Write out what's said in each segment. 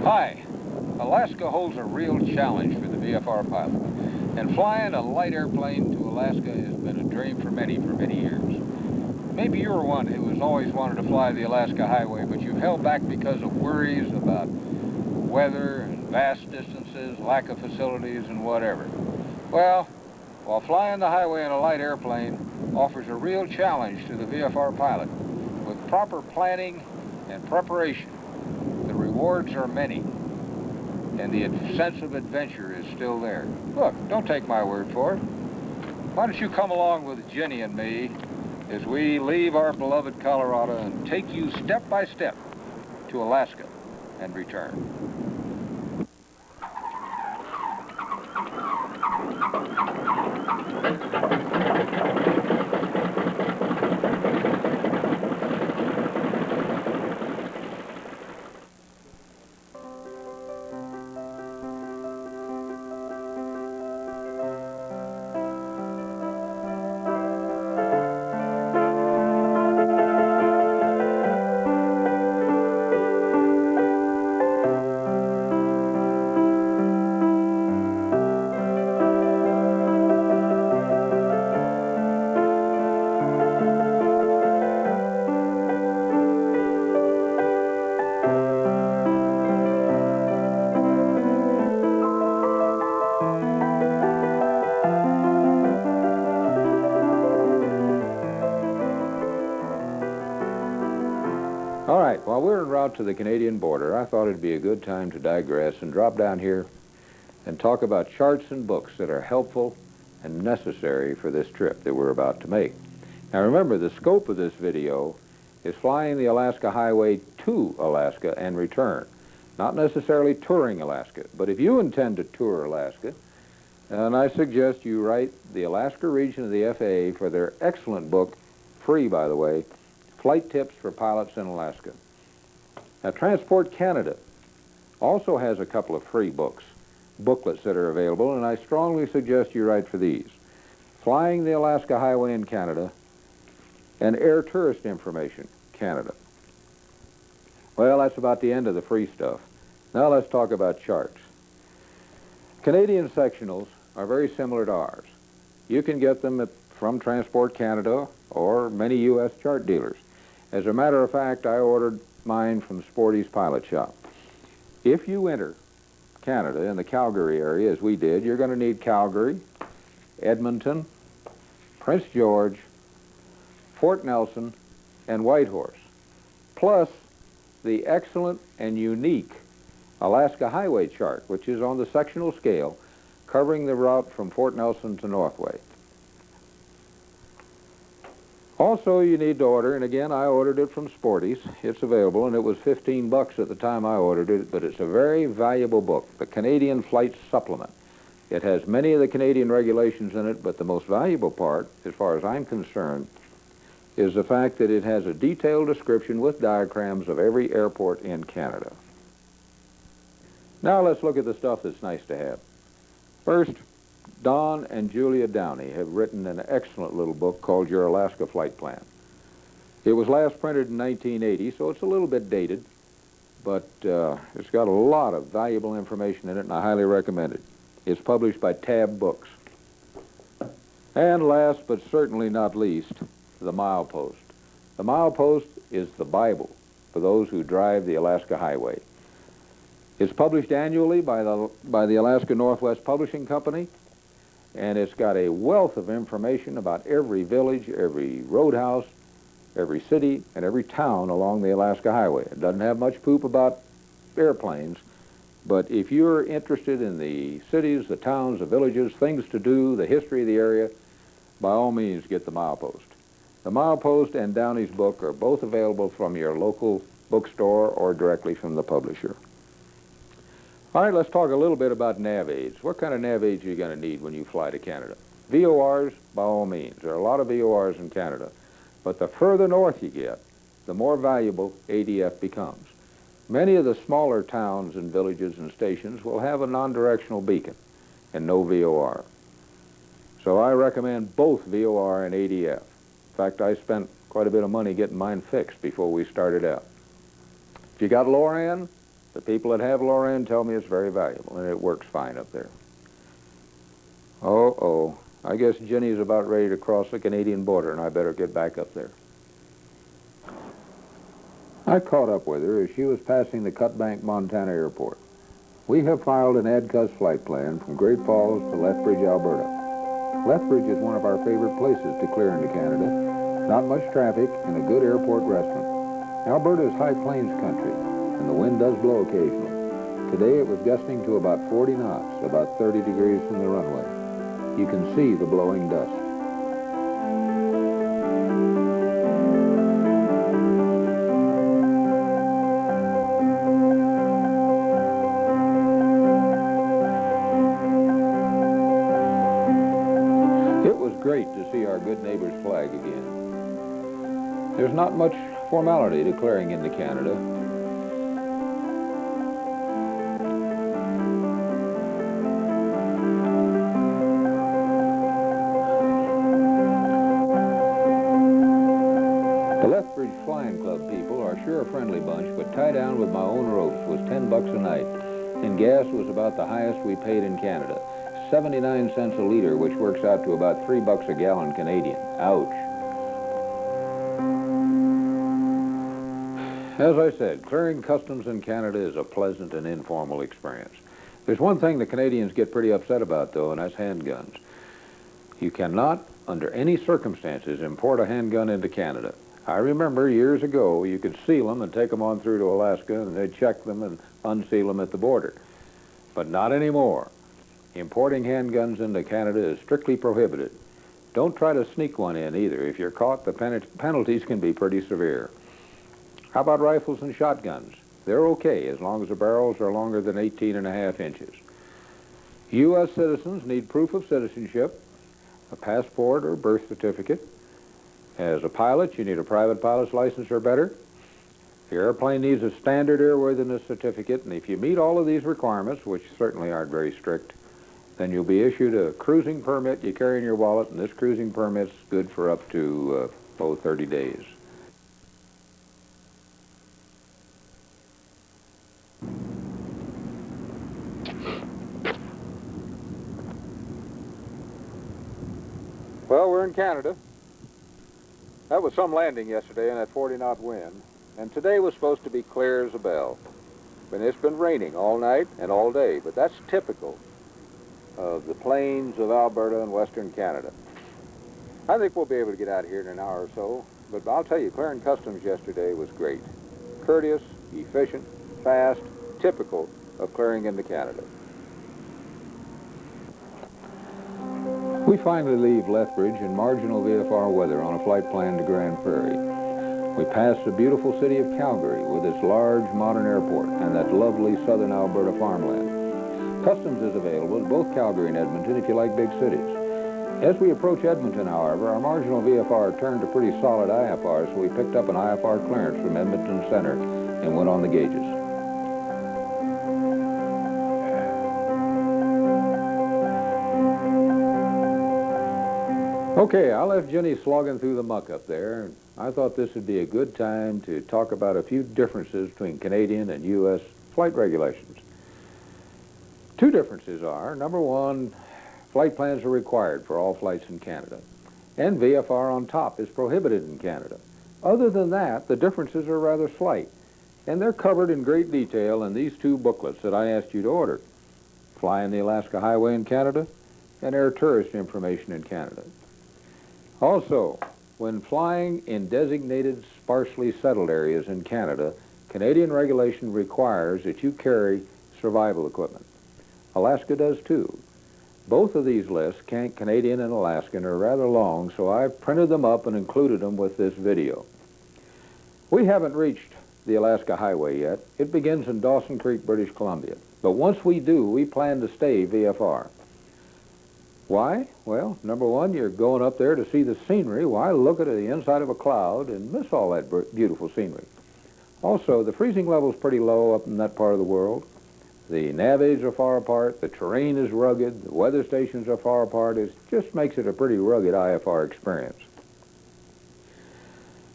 Hi. Alaska holds a real challenge for the VFR pilot, and flying a light airplane to Alaska has been a dream for many years. Maybe you're one who has always wanted to fly the Alaska Highway, but you've held back because of worries about weather and vast distances, lack of facilities, and whatever. Well, while flying the highway in a light airplane offers a real challenge to the VFR pilot, with proper planning and preparation, the rewards are many, and the sense of adventure is still there. Look, don't take my word for it. Why don't you come along with Jenny and me as we leave our beloved Colorado and take you step by step to Alaska and return. All right, while we're en route to the Canadian border, I thought it'd be a good time to digress and drop down here and talk about charts and books that are helpful and necessary for this trip that we're about to make. Now remember, the scope of this video is flying the Alaska Highway to Alaska and return, not necessarily touring Alaska. But if you intend to tour Alaska, and I suggest you write the Alaska region of the FAA for their excellent book, free by the way, Flight Tips for Pilots in Alaska. Now, Transport Canada also has a couple of free booklets that are available, and I strongly suggest you write for these. Flying the Alaska Highway in Canada and Air Tourist Information, Canada. Well, that's about the end of the free stuff. Now let's talk about charts. Canadian sectionals are very similar to ours. You can get them from Transport Canada or many U.S. chart dealers. As a matter of fact, I ordered mine from Sporty's Pilot Shop. If you enter Canada in the Calgary area, as we did, you're going to need Calgary, Edmonton, Prince George, Fort Nelson, and Whitehorse, plus the excellent and unique Alaska Highway chart, which is on the sectional scale, covering the route from Fort Nelson to Northway. Also, you need to order, and again, I ordered it from Sporty's. It's available, and it was $15 at the time I ordered it, but it's a very valuable book, the Canadian Flight Supplement. It has many of the Canadian regulations in it, but the most valuable part, as far as I'm concerned, is the fact that it has a detailed description with diagrams of every airport in Canada. Now let's look at the stuff that's nice to have. First, Don and Julia Downey have written an excellent little book called Your Alaska Flight Plan. It was last printed in 1980, so it's a little bit dated, but it's got a lot of valuable information in it, and I highly recommend it. It's published by Tab Books. And last but certainly not least, the Milepost. The Milepost is the Bible for those who drive the Alaska Highway. It's published annually by the Alaska Northwest Publishing Company, and it's got a wealth of information about every village, every roadhouse, every city, and every town along the Alaska Highway. It doesn't have much poop about airplanes, but if you're interested in the cities, the towns, the villages, things to do, the history of the area, by all means get the Milepost. The Milepost and Downey's book are both available from your local bookstore or directly from the publisher. All right, let's talk a little bit about nav aids. What kind of nav aids are you going to need when you fly to Canada? VORs, by all means. There are a lot of VORs in Canada. But the further north you get, the more valuable ADF becomes. Many of the smaller towns and villages and stations will have a non-directional beacon and no VOR. So I recommend both VOR and ADF. In fact, I spent quite a bit of money getting mine fixed before we started out. If you got LORAN, The people that have Loran tell me it's very valuable, and it works fine up there. Oh, I guess Jenny's about ready to cross the Canadian border, and I better get back up there. I caught up with her as she was passing the Cutbank, Montana airport. We have filed an ADCUS flight plan from Great Falls to Lethbridge, Alberta. Lethbridge is one of our favorite places to clear into Canada. Not much traffic and a good airport restaurant. Alberta is high plains country, and the wind does blow occasionally. Today it was gusting to about 40 knots, about 30 degrees from the runway. You can see the blowing dust. It was great to see our good neighbor's flag again. There's not much formality to clearing into Canada. The Lethbridge Flying Club people are sure a friendly bunch, but tie down with my own ropes was 10 bucks a night, and gas was about the highest we paid in Canada. 79 cents a liter, which works out to about 3 bucks a gallon Canadian. Ouch. As I said, clearing customs in Canada is a pleasant and informal experience. There's one thing the Canadians get pretty upset about, though, and that's handguns. You cannot, under any circumstances, import a handgun into Canada. I remember years ago you could seal them and take them on through to Alaska, and they'd check them and unseal them at the border. But not anymore. Importing handguns into Canada is strictly prohibited. Don't try to sneak one in either. If you're caught, the penalties can be pretty severe. How about rifles and shotguns? They're okay as long as the barrels are longer than 18.5 inches. U.S. citizens need proof of citizenship, a passport or birth certificate. As a pilot, you need a private pilot's license or better. The airplane needs a standard airworthiness certificate, and if you meet all of these requirements, which certainly aren't very strict, then you'll be issued a cruising permit you carry in your wallet, and this cruising permit's good for up to 30 days. Well, we're in Canada. That was some landing yesterday in that 40-knot wind, and today was supposed to be clear as a bell. And it's been raining all night and all day, but that's typical of the plains of Alberta and western Canada. I think we'll be able to get out of here in an hour or so, but I'll tell you, clearing customs yesterday was great. Courteous, efficient, fast, typical of clearing into Canada. We finally leave Lethbridge in marginal VFR weather on a flight plan to Grand Prairie. We pass the beautiful city of Calgary with its large modern airport and that lovely southern Alberta farmland. Customs is available at both Calgary and Edmonton if you like big cities. As we approach Edmonton, however, our marginal VFR turned to pretty solid IFR, so we picked up an IFR clearance from Edmonton Center and went on the gauges. Okay, I left Jenny slogging through the muck up there. I thought this would be a good time to talk about a few differences between Canadian and U.S. flight regulations. Two differences are, number one, flight plans are required for all flights in Canada, and VFR on top is prohibited in Canada. Other than that, the differences are rather slight, and they're covered in great detail in these two booklets that I asked you to order. Flying the Alaska Highway in Canada and Air Tourist Information in Canada. Also, when flying in designated sparsely settled areas in Canada, Canadian regulation requires that you carry survival equipment. Alaska does too. Both of these lists, Canadian and Alaskan, are rather long, so I've printed them up and included them with this video. We haven't reached the Alaska Highway yet. It begins in Dawson Creek, British Columbia. But once we do, we plan to stay VFR. Why? Well, number one, you're going up there to see the scenery. Why look at the inside of a cloud and miss all that beautiful scenery? Also, the freezing level's pretty low up in that part of the world. The nav aids are far apart, the terrain is rugged, the weather stations are far apart. It just makes it a pretty rugged IFR experience.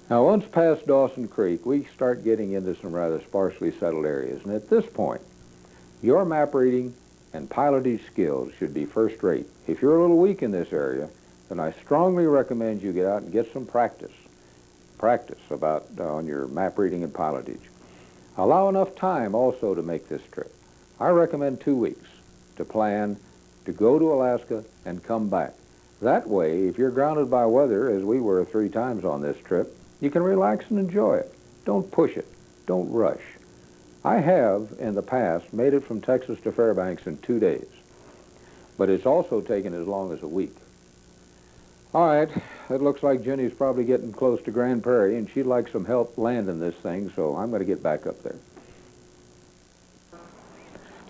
Now, once past Dawson Creek, we start getting into some rather sparsely settled areas. And at this point, your map reading and piloting skills should be first rate. If you're a little weak in this area, then I strongly recommend you get out and get some practice. Practice on your map reading and pilotage. Allow enough time also to make this trip. I recommend 2 weeks to plan to go to Alaska and come back. That way, if you're grounded by weather, as we were 3 times on this trip, you can relax and enjoy it. Don't push it. Don't rush. I have, in the past, made it from Texas to Fairbanks in 2 days, but it's also taken as long as a week. All right, it looks like Jenny's probably getting close to Grand Prairie, and she'd like some help landing this thing, so I'm going to get back up there.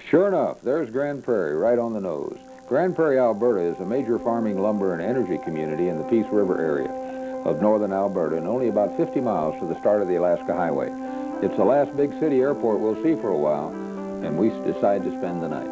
Sure enough, there's Grand Prairie right on the nose. Grand Prairie, Alberta is a major farming, lumber, and energy community in the Peace River area of northern Alberta and only about 50 miles to the start of the Alaska Highway. It's the last big city airport we'll see for a while, and we decide to spend the night.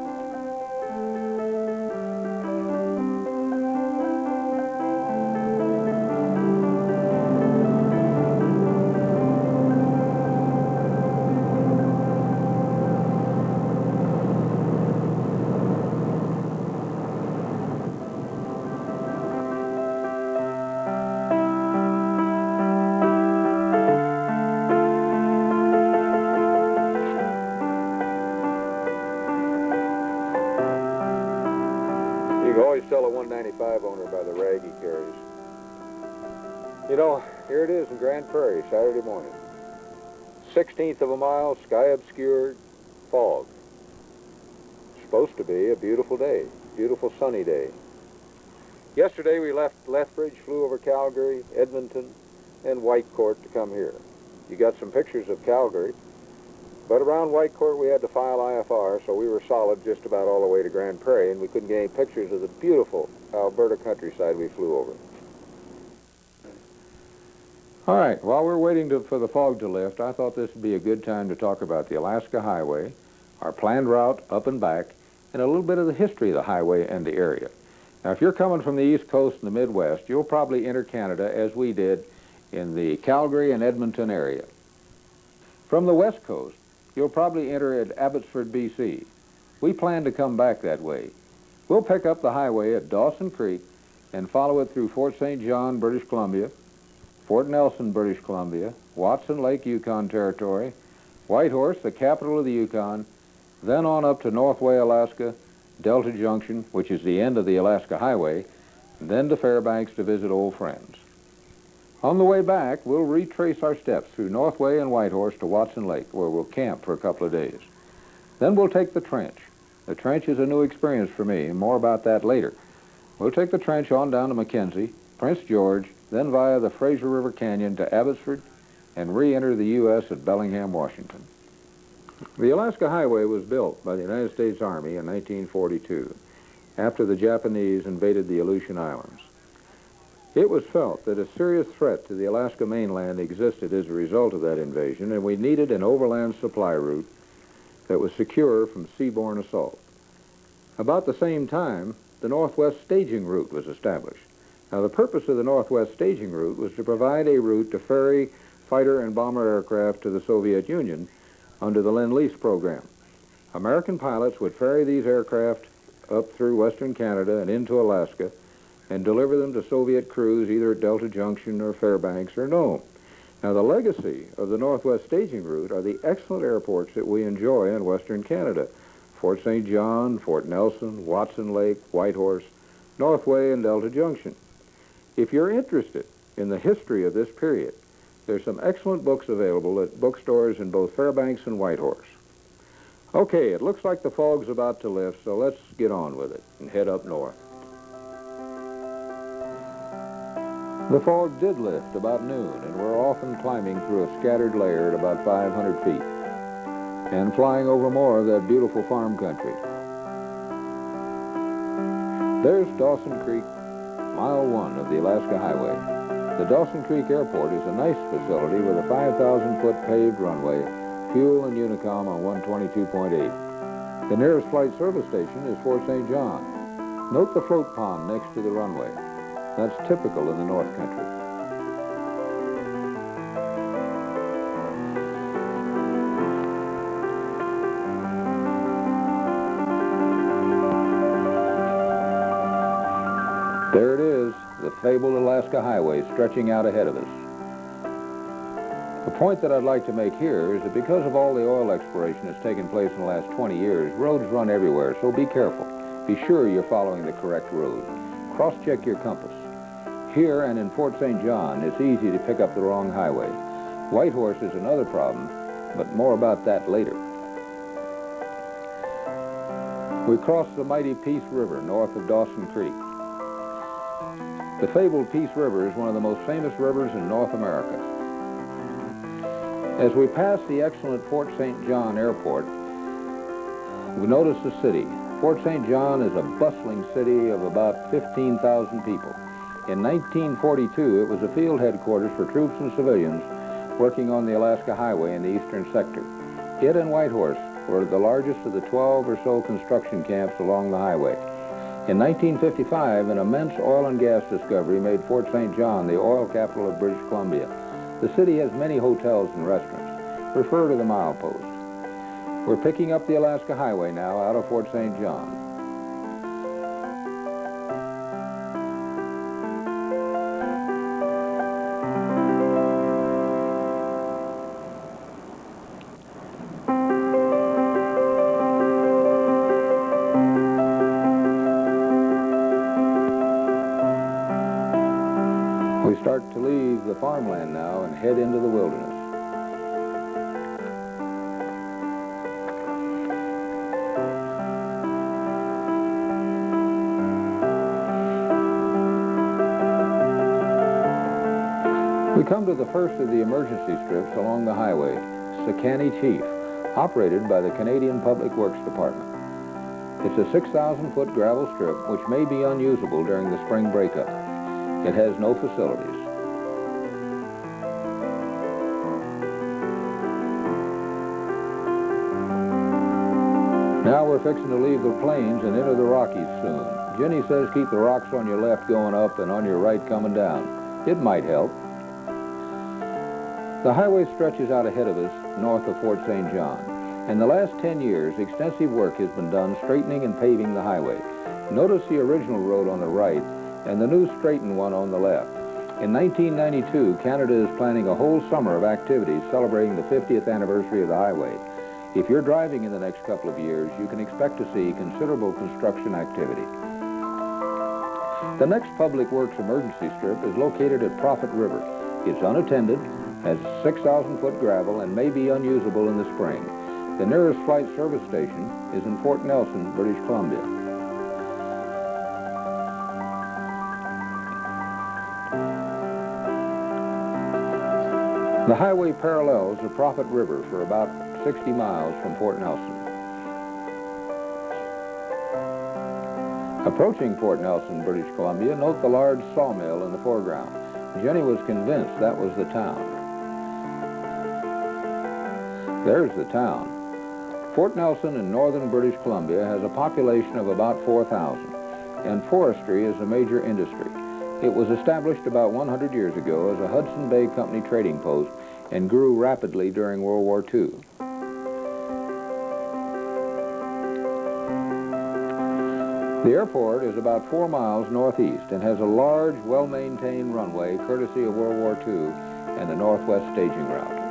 You can always tell a 195 owner by the rag he carries. You know, here it is in Grand Prairie, Saturday morning. 16th of a mile, sky obscured, fog. Supposed to be a beautiful day, beautiful sunny day. Yesterday we left Lethbridge, flew over Calgary, Edmonton, and Whitecourt to come here. You got some pictures of Calgary, but around Whitecourt we had to file IFR, so we were solid just about all the way to Grand Prairie, and we couldn't get any pictures of the beautiful Alberta countryside we flew over. All right, while we're waiting for the fog to lift, I thought this would be a good time to talk about the Alaska Highway, our planned route up and back, and a little bit of the history of the highway and the area. Now, if you're coming from the East Coast and the Midwest, you'll probably enter Canada, as we did, in the Calgary and Edmonton area. From the West Coast, you'll probably enter at Abbotsford, BC. We plan to come back that way. We'll pick up the highway at Dawson Creek and follow it through Fort St. John, British Columbia, Fort Nelson, British Columbia, Watson Lake, Yukon Territory, Whitehorse, the capital of the Yukon, then on up to Northway, Alaska, Delta Junction, which is the end of the Alaska Highway, and then to Fairbanks to visit old friends. On the way back, we'll retrace our steps through Northway and Whitehorse to Watson Lake, where we'll camp for a couple of days. Then we'll take the trench. The trench is a new experience for me, and more about that later. We'll take the trench on down to Mackenzie, Prince George, then via the Fraser River Canyon to Abbotsford, and re-enter the U.S. at Bellingham, Washington. The Alaska Highway was built by the United States Army in 1942, after the Japanese invaded the Aleutian Islands. It was felt that a serious threat to the Alaska mainland existed as a result of that invasion, and we needed an overland supply route that was secure from seaborne assault. About the same time, the Northwest Staging Route was established. Now, the purpose of the Northwest Staging Route was to provide a route to ferry fighter and bomber aircraft to the Soviet Union under the Lend-Lease program. American pilots would ferry these aircraft up through western Canada and into Alaska and deliver them to Soviet crews either at Delta Junction or Fairbanks or Nome. Now, the legacy of the Northwest Staging Route are the excellent airports that we enjoy in western Canada: Fort St. John, Fort Nelson, Watson Lake, Whitehorse, Northway, and Delta Junction. If you're interested in the history of this period, there's some excellent books available at bookstores in both Fairbanks and Whitehorse. Okay, it looks like the fog's about to lift, so let's get on with it and head up north. The fog did lift about noon, and we're off and climbing through a scattered layer at about 500 feet and flying over more of that beautiful farm country. There's Dawson Creek, mile 1 of the Alaska Highway. The Dawson Creek Airport is a nice facility with a 5,000-foot paved runway, fuel and Unicom on 122.8. The nearest flight service station is Fort St. John. Note the float pond next to the runway. That's typical in the North Country. There it is, the fabled Alaska Highway stretching out ahead of us. The point that I'd like to make here is that because of all the oil exploration that's taken place in the last 20 years, roads run everywhere, so be careful. Be sure you're following the correct road. Cross-check your compass. Here and in Fort St. John, it's easy to pick up the wrong highway. Whitehorse is another problem, but more about that later. We cross the mighty Peace River north of Dawson Creek. The fabled Peace River is one of the most famous rivers in North America. As we pass the excellent Fort St. John Airport, we notice the city. Fort St. John is a bustling city of about 15,000 people. In 1942, it was a field headquarters for troops and civilians working on the Alaska Highway in the eastern sector. It and Whitehorse were the largest of the 12 or so construction camps along the highway. In 1955, an immense oil and gas discovery made Fort St. John the oil capital of British Columbia. The city has many hotels and restaurants. Refer to the milepost. We're picking up the Alaska Highway now out of Fort St. John. We start to leave the farmland now and head into the wilderness. We come to the first of the emergency strips along the highway, Secani Chief, operated by the Canadian Public Works Department. It's a 6,000-foot gravel strip which may be unusable during the spring breakup. It has no facilities. Now we're fixing to leave the plains and enter the Rockies soon. Jenny says keep the rocks on your left going up and on your right coming down. It might help. The highway stretches out ahead of us north of Fort St. John. In the last 10 years, extensive work has been done straightening and paving the highway. Notice the original road on the right and the new straightened one on the left. In 1992, Canada is planning a whole summer of activities celebrating the 50th anniversary of the highway. If you're driving in the next couple of years, you can expect to see considerable construction activity. The next public works emergency strip is located at Prophet River. It's unattended, has 6,000-foot gravel, and may be unusable in the spring. The nearest flight service station is in Fort Nelson, British Columbia. The highway parallels the Prophet River for about 60 miles from Fort Nelson. Approaching Fort Nelson, British Columbia, note the large sawmill in the foreground. Jenny was convinced that was the town. There's the town. Fort Nelson in northern British Columbia has a population of about 4,000, and forestry is a major industry. It was established about 100 years ago as a Hudson Bay Company trading post and grew rapidly during World War II. The airport is about 4 miles northeast and has a large, well-maintained runway courtesy of World War II and the Northwest Staging Route.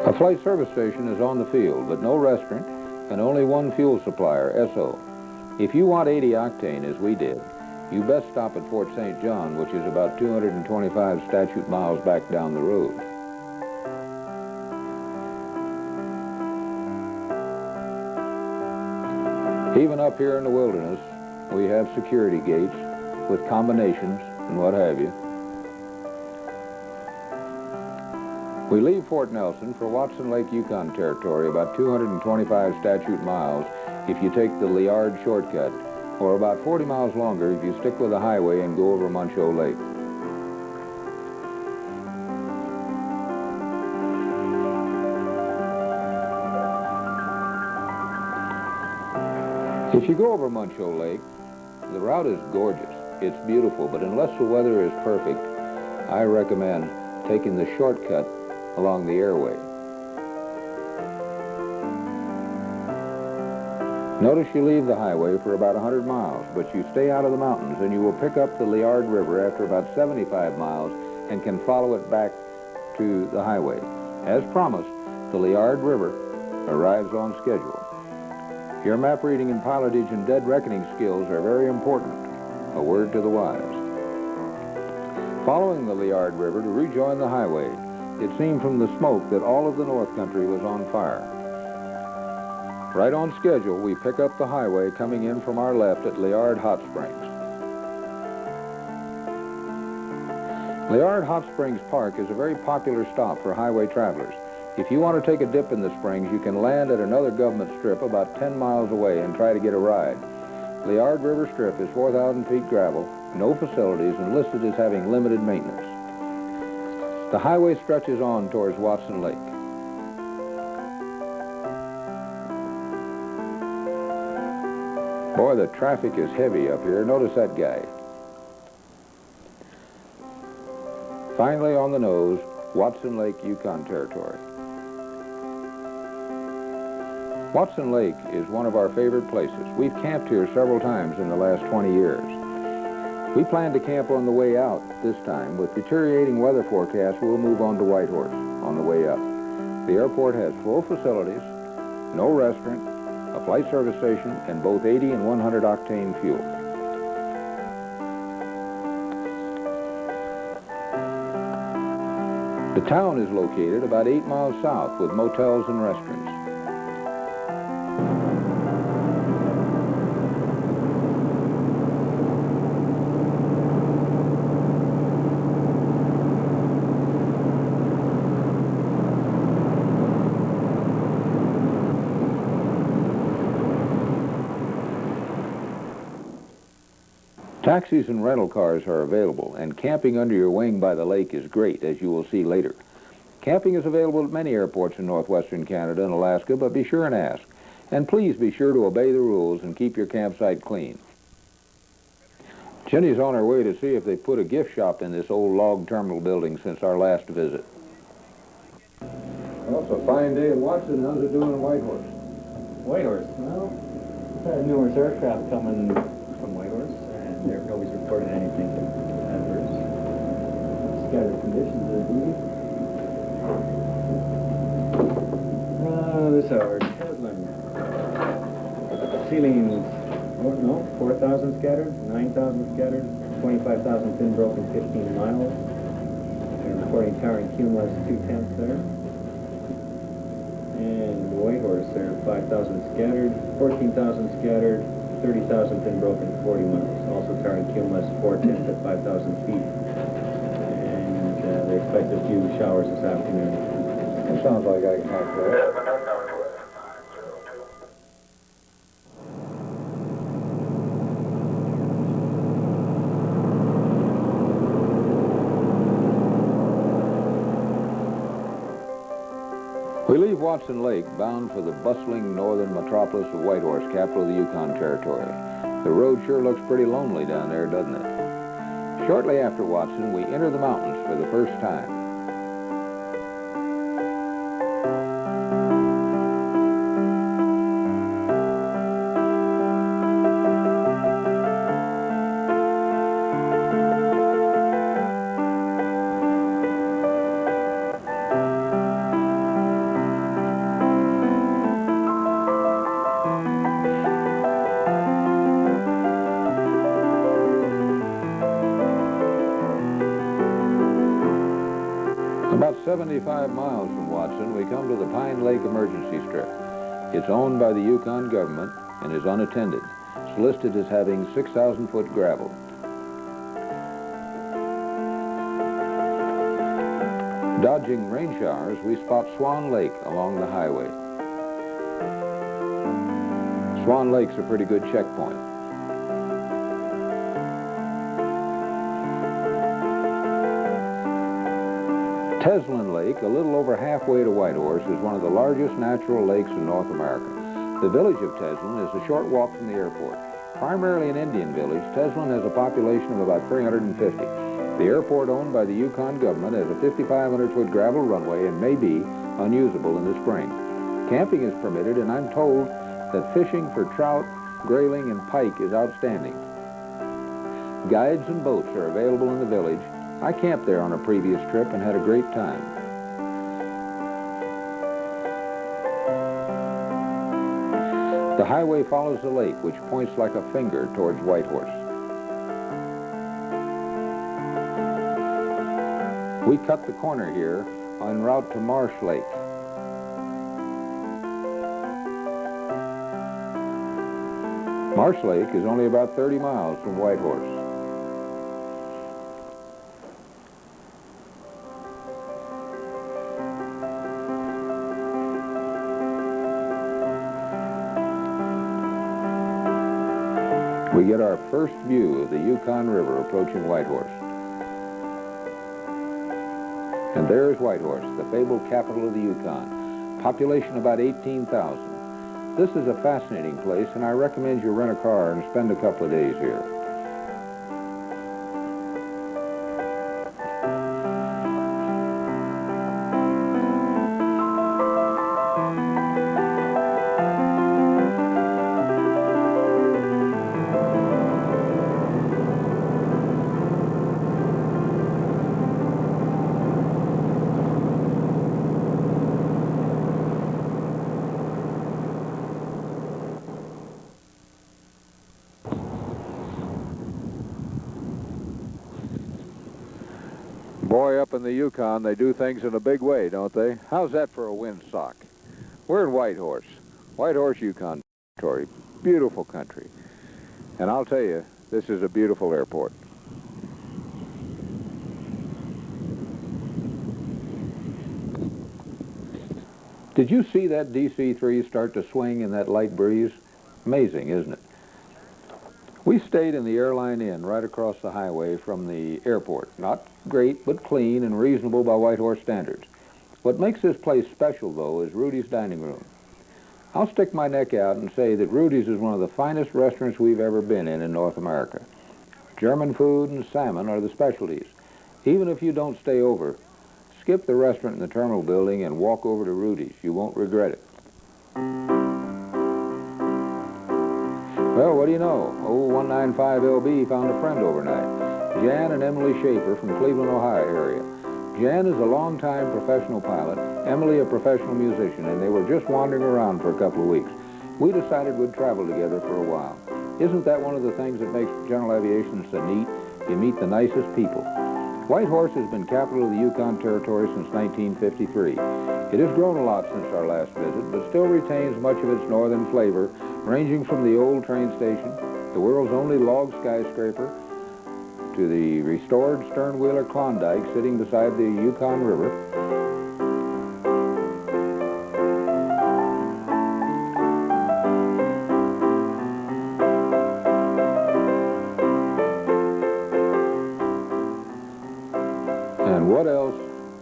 A flight service station is on the field, but no restaurant and only one fuel supplier, Esso. If you want 80 octane, as we did, you best stop at Fort St. John, which is about 225 statute miles back down the road. Even up here in the wilderness, we have security gates with combinations and what have you. We leave Fort Nelson for Watson Lake, Yukon Territory, about 225 statute miles if you take the Liard shortcut, or about 40 miles longer if you stick with the highway and go over Muncho Lake. If you go over Muncho Lake, the route is gorgeous. It's beautiful, but unless the weather is perfect, I recommend taking the shortcut along the airway. Notice you leave the highway for about 100 miles, but you stay out of the mountains and you will pick up the Liard River after about 75 miles and can follow it back to the highway. As promised, the Liard River arrives on schedule. Your map reading and pilotage and dead reckoning skills are very important. A word to the wise. Following the Liard River to rejoin the highway, it seemed from the smoke that all of the North Country was on fire. Right on schedule, we pick up the highway coming in from our left at Liard Hot Springs. Liard Hot Springs Park is a very popular stop for highway travelers. If you want to take a dip in the springs, you can land at another government strip about 10 miles away and try to get a ride. Liard River Strip is 4,000 feet gravel, no facilities, and listed as having limited maintenance. The highway stretches on towards Watson Lake. Boy, the traffic is heavy up here. Notice that guy. Finally on the nose, Watson Lake, Yukon Territory. Watson Lake is one of our favorite places. We've camped here several times in the last 20 years. We plan to camp on the way out this time. With deteriorating weather forecasts, we'll move on to Whitehorse on the way up. The airport has full facilities, no restaurant, a flight service station, and both 80 and 100 octane fuel. The town is located about 8 miles south with motels and restaurants. Taxis and rental cars are available, and camping under your wing by the lake is great, as you will see later. Camping is available at many airports in northwestern Canada and Alaska, but be sure and ask. And please be sure to obey the rules and keep your campsite clean. Jenny's on her way to see if they put a gift shop in this old log terminal building since our last visit. Well, it's a fine day in Watson. How's it doing in Whitehorse? Whitehorse? Well, we've had numerous aircraft coming from Whitehorse, and nobody's reported anything adverse. Scattered conditions indeed. This hour, Haslam. Ceilings, 4,000 scattered, 9,000 scattered, 25,000 thin broken, 15 miles. And reporting towering cumulus 2/10 there. And Whitehorse there, 5,000 scattered, 14,000 scattered, 30,000 thin broken, 40 miles. Also towering cumulus 4/10 at 5,000 feet. And they expect a few showers this afternoon. That sounds like I can talk to that. We leave Watson Lake bound for the bustling northern metropolis of Whitehorse, capital of the Yukon Territory. The road sure looks pretty lonely down there, doesn't it? Shortly after Watson, we enter the mountains for the first time. About 75 miles from Watson, we come to the Pine Lake Emergency Strip. It's owned by the Yukon government and is unattended. It's listed as having 6,000-foot gravel. Dodging rain showers, we spot Swan Lake along the highway. Swan Lake's a pretty good checkpoint. Teslin Lake, a little over halfway to Whitehorse, is one of the largest natural lakes in North America. The village of Teslin is a short walk from the airport. Primarily an Indian village, Teslin has a population of about 350. The airport, owned by the Yukon government, has a 5,500-foot gravel runway and may be unusable in the spring. Camping is permitted, and I'm told that fishing for trout, grayling, and pike is outstanding. Guides and boats are available in the village. I camped there on a previous trip and had a great time. The highway follows the lake, which points like a finger towards Whitehorse. We cut the corner here en route to Marsh Lake. Marsh Lake is only about 30 miles from Whitehorse. We get our first view of the Yukon River approaching Whitehorse. And there's Whitehorse, the fabled capital of the Yukon. Population about 18,000. This is a fascinating place, and I recommend you rent a car and spend a couple of days here. Boy, up in the Yukon, they do things in a big way, don't they? How's that for a windsock? We're in Whitehorse, Yukon Territory. Beautiful country. And I'll tell you, this is a beautiful airport. Did you see that DC-3 start to swing in that light breeze? Amazing, isn't it? We stayed in the Airline Inn right across the highway from the airport. Not great, but clean and reasonable by Whitehorse standards. What makes this place special, though, is Rudy's Dining Room. I'll stick my neck out and say that Rudy's is one of the finest restaurants we've ever been in North America. German food and salmon are the specialties. Even if you don't stay over, skip the restaurant in the terminal building and walk over to Rudy's. You won't regret it. Well, what do you know? Old 195LB found a friend overnight. Jan and Emily Schaefer from Cleveland, Ohio area. Jan is a long-time professional pilot, Emily a professional musician, and they were just wandering around for a couple of weeks. We decided we'd travel together for a while. Isn't that one of the things that makes general aviation so neat? You meet the nicest people. Whitehorse has been capital of the Yukon Territory since 1953. It has grown a lot since our last visit, but still retains much of its northern flavor, ranging from the old train station, the world's only log skyscraper, to the restored stern-wheeler Klondike sitting beside the Yukon River. And what else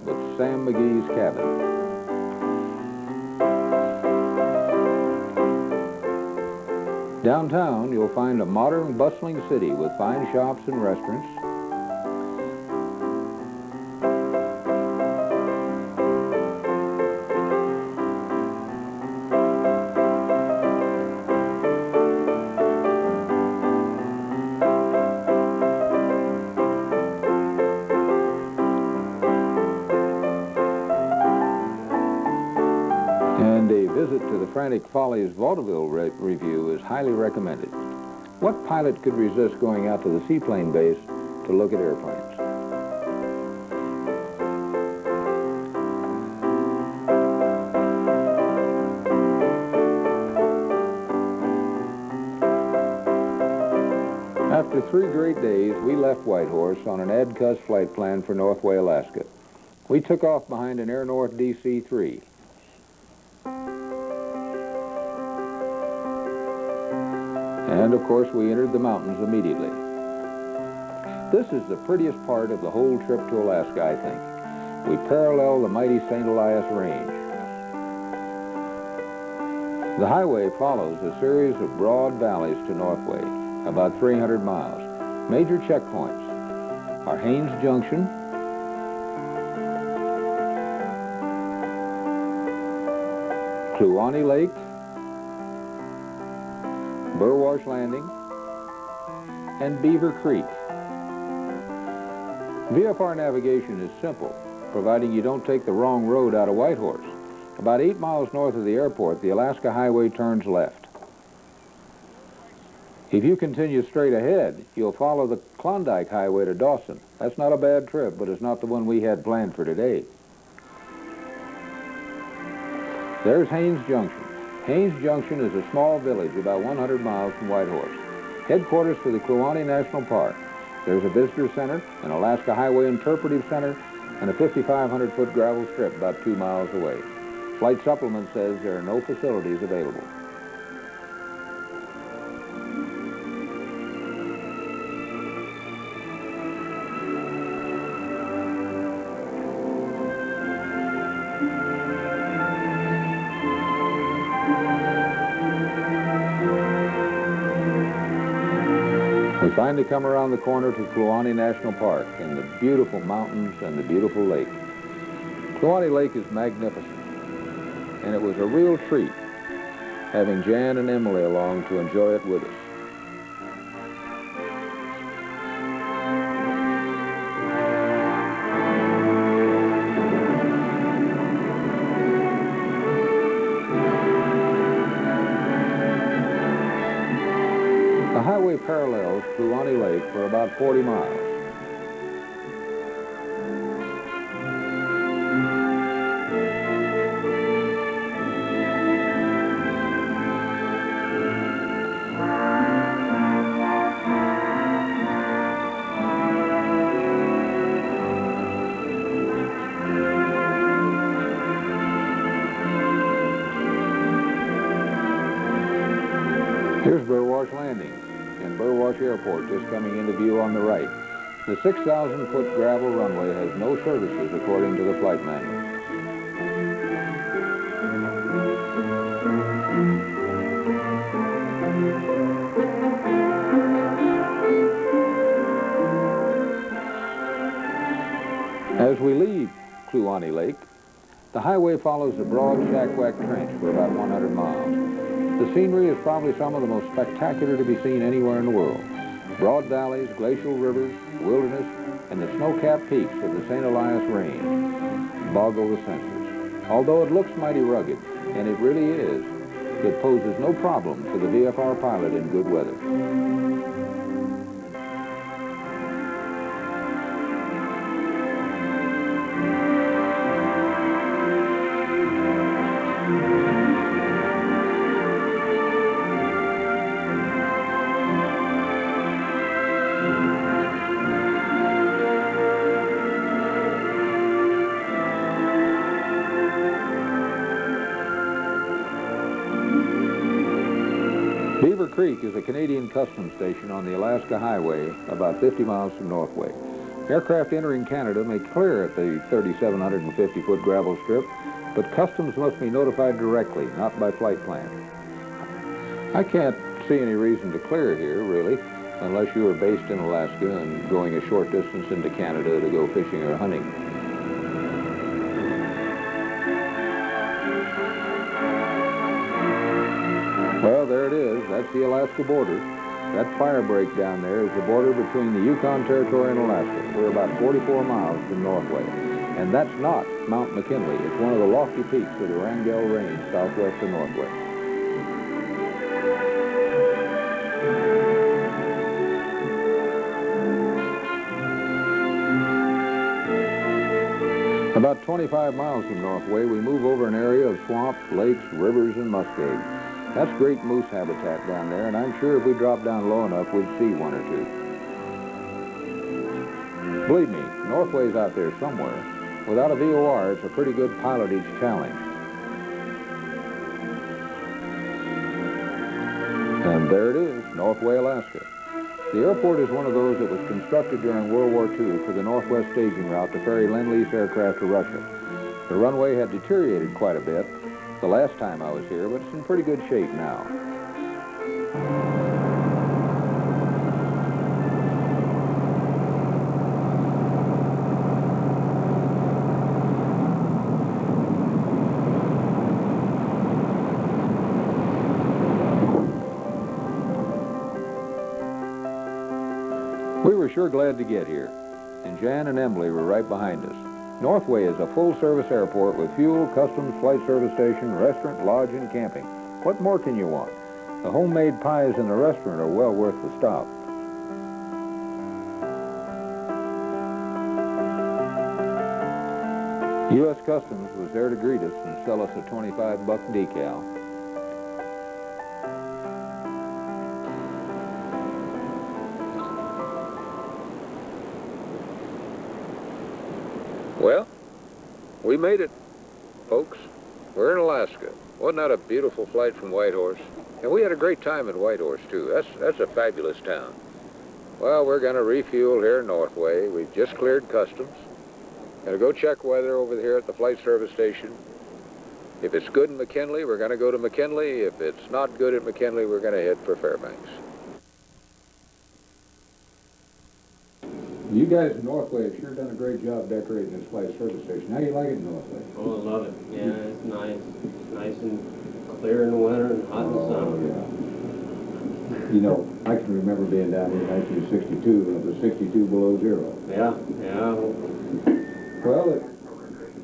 but Sam McGee's cabin? Downtown, you'll find a modern, bustling city with fine shops and restaurants. And a visit to the Frantic Follies Vaudeville Review is highly recommended. What pilot could resist going out to the seaplane base to look at airplanes? 3 great days, we left Whitehorse on an ADCUS flight plan for Northway, Alaska. We took off behind an Air North DC-3. And of course, we entered the mountains immediately. This is the prettiest part of the whole trip to Alaska, I think. We parallel the mighty St. Elias Range. The highway follows a series of broad valleys to Northway, about 300 miles. Major checkpoints are Haines Junction, Kluane Lake, Burwash Landing, and Beaver Creek. VFR navigation is simple, providing you don't take the wrong road out of Whitehorse. About 8 miles north of the airport, the Alaska Highway turns left. If you continue straight ahead, you'll follow the Klondike Highway to Dawson. That's not a bad trip, but it's not the one we had planned for today. There's Haines Junction. Haines Junction is a small village about 100 miles from Whitehorse, headquarters for the Kluane National Park. There's a visitor center, an Alaska Highway Interpretive Center, and a 5,500-foot gravel strip about 2 miles away. Flight supplement says there are no facilities available. We finally come around the corner to Kluane National Park and the beautiful mountains and the beautiful lake. Kluane Lake is magnificent, and it was a real treat having Jan and Emily along to enjoy it with us. The highway parallels Kluane Lake for about 40 miles. Here's Burwash Landing and Burwash Airport just coming into view on the right. The 6,000-foot gravel runway has no services according to the flight manual. As we leave Kluane Lake, the highway follows the broad Shakwack Trench for about 100 miles. The scenery is probably some of the most spectacular to be seen anywhere in the world. Broad valleys, glacial rivers, wilderness, and the snow-capped peaks of the St. Elias Range boggle the senses. Although it looks mighty rugged, and it really is, it poses no problem for the VFR pilot in good weather. Beaver Creek is a Canadian customs station on the Alaska Highway about 50 miles from Northway. Aircraft entering Canada may clear at the 3,750-foot gravel strip, but customs must be notified directly, not by flight plan. I can't see any reason to clear here, really, unless you are based in Alaska and going a short distance into Canada to go fishing or hunting. Well, there it is. That's the Alaska border. That fire break down there is the border between the Yukon Territory and Alaska. We're about 44 miles from Northway. And that's not Mount McKinley. It's one of the lofty peaks of the Wrangell Range, southwest of Northway. About 25 miles from Northway, we move over an area of swamp, lakes, rivers, and muskeg. That's great moose habitat down there, and I'm sure if we dropped down low enough, we'd see one or two. Believe me, Northway's out there somewhere. Without a VOR, it's a pretty good pilotage challenge. And there it is, Northway, Alaska. The airport is one of those that was constructed during World War II for the Northwest staging route to ferry Lend-Lease aircraft to Russia. The runway had deteriorated quite a bit the last time I was here, but it's in pretty good shape now. We were sure glad to get here, and Jan and Emily were right behind us. Northway is a full-service airport with fuel, customs, flight service station, restaurant, lodge, and camping. What more can you want? The homemade pies in the restaurant are well worth the stop. U.S. Customs was there to greet us and sell us a $25 decal. Well, we made it, folks. We're in Alaska. Wasn't that a beautiful flight from Whitehorse? And we had a great time at Whitehorse, too. That's a fabulous town. Well, we're going to refuel here in Northway. We've just cleared customs. Going to go check weather over here at the flight service station. If it's good in McKinley, we're going to go to McKinley. If it's not good at McKinley, we're going to head for Fairbanks. You guys in Northway have sure done a great job decorating this flight service station. How do you like it in Northway? Oh, I love it. Yeah, it's nice. It's nice and clear in the winter and hot in the summer. Yeah. You know, I can remember being down here in 1962 when it was 62 below zero. Yeah, yeah. Well,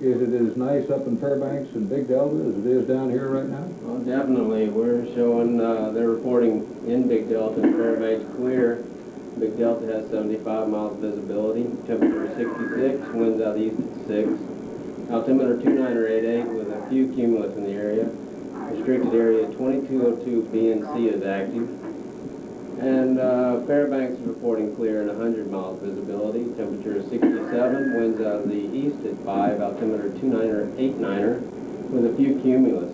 is it as nice up in Fairbanks and Big Delta as it is down here right now? Well, definitely. We're showing, they're reporting in Big Delta and Fairbanks clear. Big Delta has 75 miles visibility, temperature 66, winds out east at 6, altimeter 2988 with a few cumulus in the area, restricted area 2202B and C is active, and Fairbanks is reporting clear and 100 miles visibility, temperature 67, winds out of the east at 5, altimeter 2989 with a few cumulus.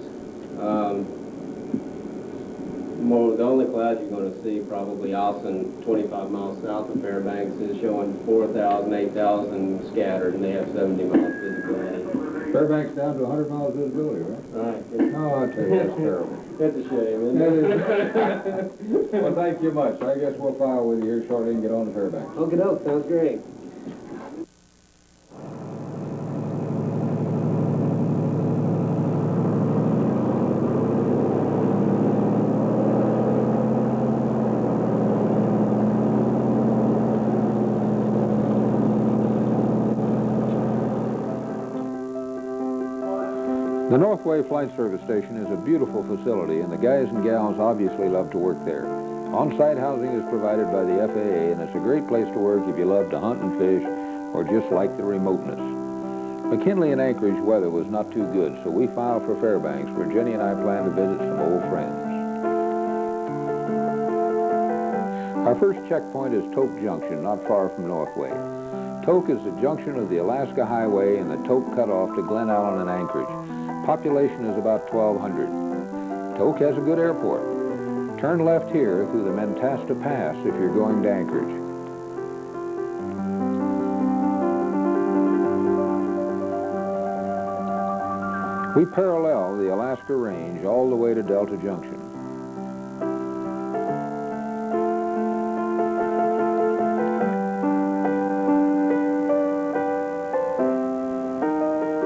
The only clouds you're going to see, probably Austin, 25 miles south of Fairbanks, is showing 4,000, 8,000 scattered, and they have 70 miles visibility. Fairbanks down to 100 miles visibility, right? Right. Oh, I tell you, that's terrible. It's a shame, isn't it? Well, thank you much. I guess we'll file with you here shortly and get on to Fairbanks. Okie doke, sounds great. The Northway Flight Service Station is a beautiful facility, and the guys and gals obviously love to work there. On-site housing is provided by the FAA, and it's a great place to work if you love to hunt and fish or just like the remoteness. McKinley and Anchorage weather was not too good, so we filed for Fairbanks, where Jenny and I plan to visit some old friends. Our first checkpoint is Tok Junction, not far from Northway. Tok is the junction of the Alaska Highway and the Tok cutoff to Glen Allen and Anchorage. Population is about 1,200. Tok has a good airport. Turn left here through the Mentasta Pass if you're going to Anchorage. We parallel the Alaska Range all the way to Delta Junction.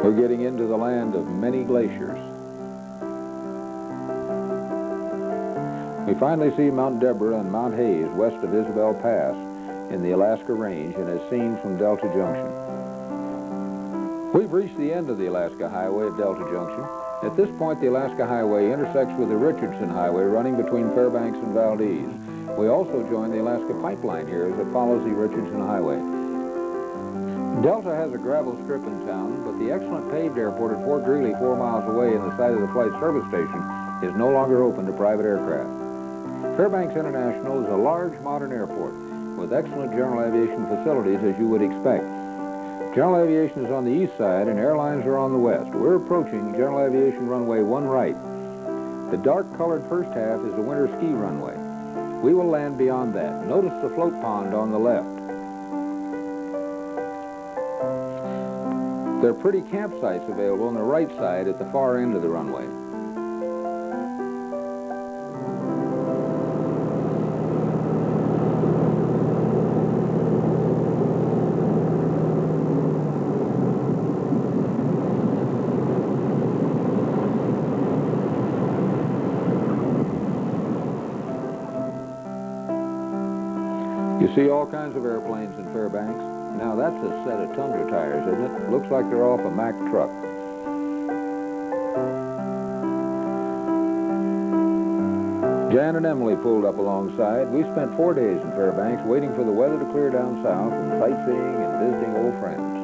We're getting into the land of many glaciers. We finally see Mount Deborah and Mount Hayes west of Isabel Pass in the Alaska Range and is seen from Delta Junction. We've reached the end of the Alaska Highway at Delta Junction. At this point, the Alaska Highway intersects with the Richardson Highway running between Fairbanks and Valdez. We also join the Alaska Pipeline here as it follows the Richardson Highway. Delta has a gravel strip in town, but the excellent paved airport at Fort Greely, 4 miles away in the site of the flight service station, is no longer open to private aircraft. Fairbanks International is a large modern airport. with excellent general aviation facilities, as you would expect. General aviation is on the east side and airlines are on the west. We're approaching general aviation runway 1 right. The dark-colored first half is the winter ski runway. We will land beyond that. Notice the float pond on the left. There are pretty campsites available on the right side at the far end of the runway. You see all kinds of airplanes in Fairbanks. Now that's a set of Tundra tires, isn't it? Looks like they're off a Mack truck. Jan and Emily pulled up alongside. We spent 4 days in Fairbanks waiting for the weather to clear down south and sightseeing and visiting old friends.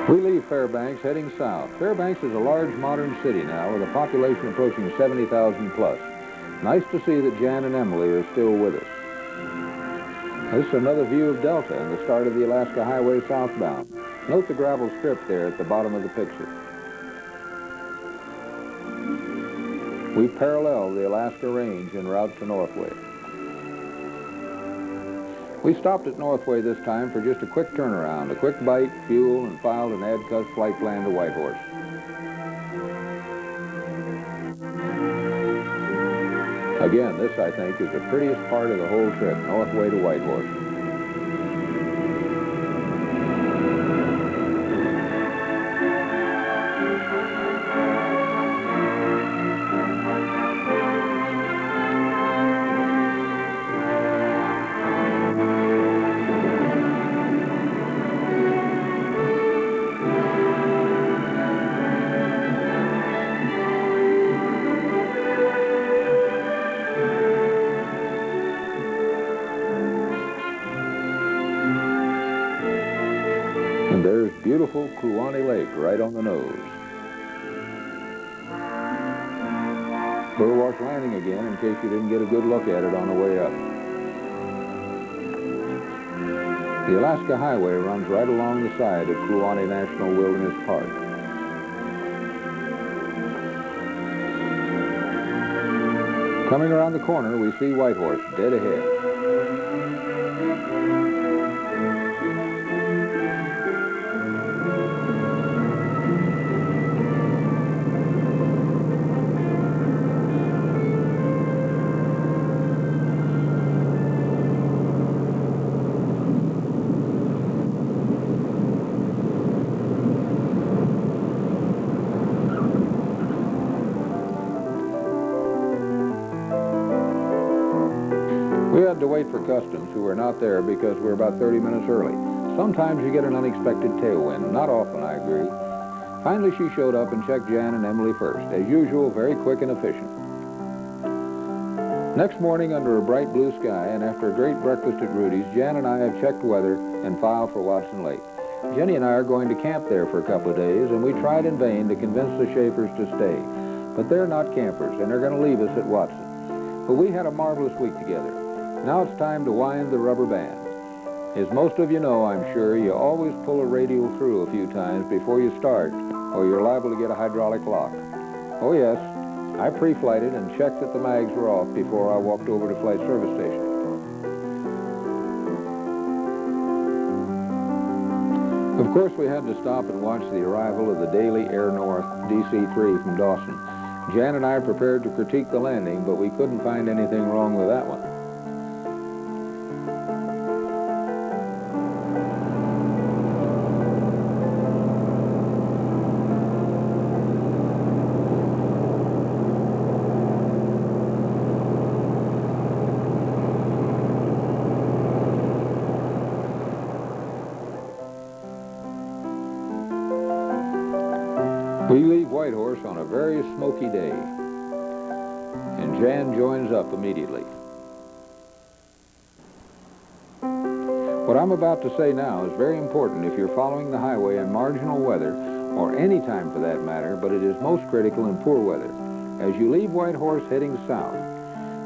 We leave Fairbanks heading south. Fairbanks is a large modern city now with a population approaching 70,000 plus. Nice to see that Jan and Emily are still with us. This is another view of Delta and the start of the Alaska Highway southbound. Note the gravel strip there at the bottom of the picture. We parallel the Alaska Range en route to Northway. We stopped at Northway this time for just a quick turnaround, a quick bite, fuel, and filed an ADCUS flight plan to Whitehorse. Again, this, I think, is the prettiest part of the whole trip, Northway to Whitehorse. And there's beautiful Kluane Lake right on the nose. Burwash Landing again in case you didn't get a good look at it on the way up. The Alaska Highway runs right along the side of Kluane National Wilderness Park. Coming around the corner, we see Whitehorse dead ahead. We had to wait for Customs, who were not there because we were about 30 minutes early. Sometimes you get an unexpected tailwind. Not often, I agree. Finally, she showed up and checked Jan and Emily first. As usual, very quick and efficient. Next morning, under a bright blue sky, and after a great breakfast at Rudy's, Jan and I have checked weather and filed for Watson Lake. Jenny and I are going to camp there for a couple of days, and we tried in vain to convince the Schaefers to stay. But they're not campers, and they're going to leave us at Watson. But we had a marvelous week together. Now it's time to wind the rubber band. As most of you know, I'm sure, you always pull a radial through a few times before you start, or you're liable to get a hydraulic lock. Oh yes, I pre-flighted and checked that the mags were off before I walked over to Flight Service Station. Of course, we had to stop and watch the arrival of the Daily Air North DC-3 from Dawson. Jan and I prepared to critique the landing, but we couldn't find anything wrong with that one. We leave Whitehorse on a very smoky day, and Jan joins up immediately. What I'm about to say now is very important if you're following the highway in marginal weather, or any time for that matter, but it is most critical in poor weather. As you leave Whitehorse heading south,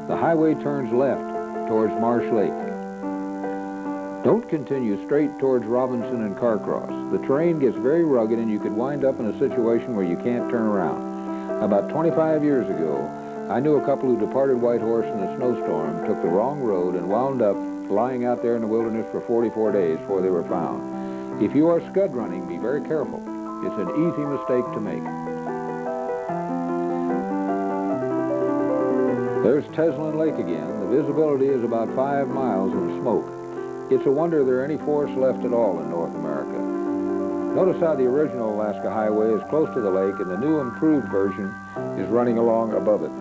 the highway turns left towards Marsh Lake. Don't continue straight towards Robinson and Carcross. The terrain gets very rugged and you could wind up in a situation where you can't turn around. About 25 years ago, I knew a couple who departed Whitehorse in a snowstorm, took the wrong road, and wound up lying out there in the wilderness for 44 days before they were found. If you are scud running, be very careful. It's an easy mistake to make. There's Teslin Lake again. The visibility is about 5 miles in smoke. It's a wonder there are any forests left at all in North America. Notice how the original Alaska Highway is close to the lake and the new improved version is running along above it.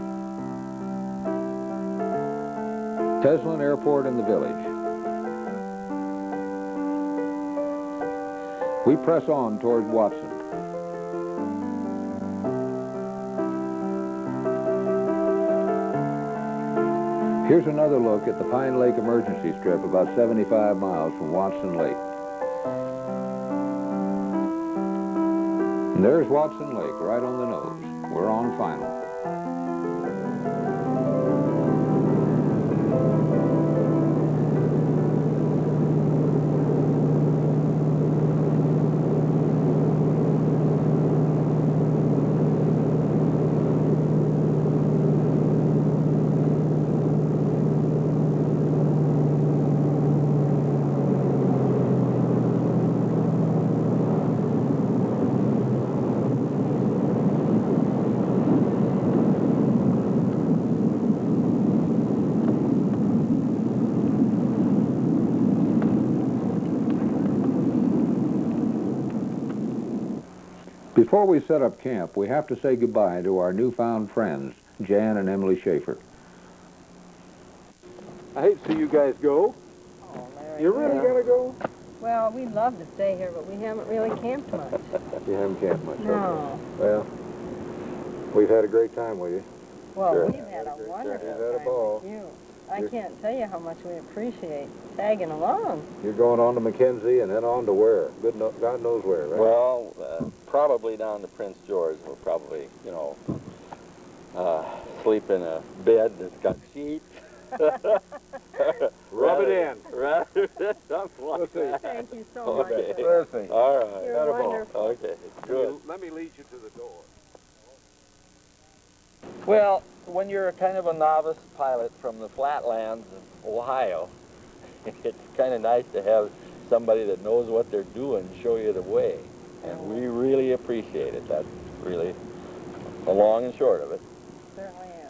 Teslin Airport in the village. We press on toward Watson. Here's another look at the Pine Lake Emergency Strip about 75 miles from Watson Lake. And there's Watson Lake right on the nose. We're on final. Before we set up camp, we have to say goodbye to our newfound friends, Jan and Emily Schaefer. I hate to see you guys go. Oh, Larry. You're really going to go? Well, we'd love to stay here, but we haven't really camped much. You haven't camped much, No. okay. Well, we've had a great time with you. Well, Sure. we've had a wonderful You've had a time ball. with you. I can't tell you how much we appreciate tagging along. You're going on to McKenzie and then on to where? God knows where, right? Well, probably down to Prince George. We'll probably, you know, sleep in a bed that's got sheets. Rub it in. Something like that. Thank you so much. Okay. Listen. All right. You're Had a ball. wonderful. Okay, good. Let me lead you to the door. Well, when you're kind of a novice pilot from the flatlands of Ohio, it's kind of nice to have somebody that knows what they're doing show you the way. And we really appreciate it. That's really the long and short of it. Certainly is.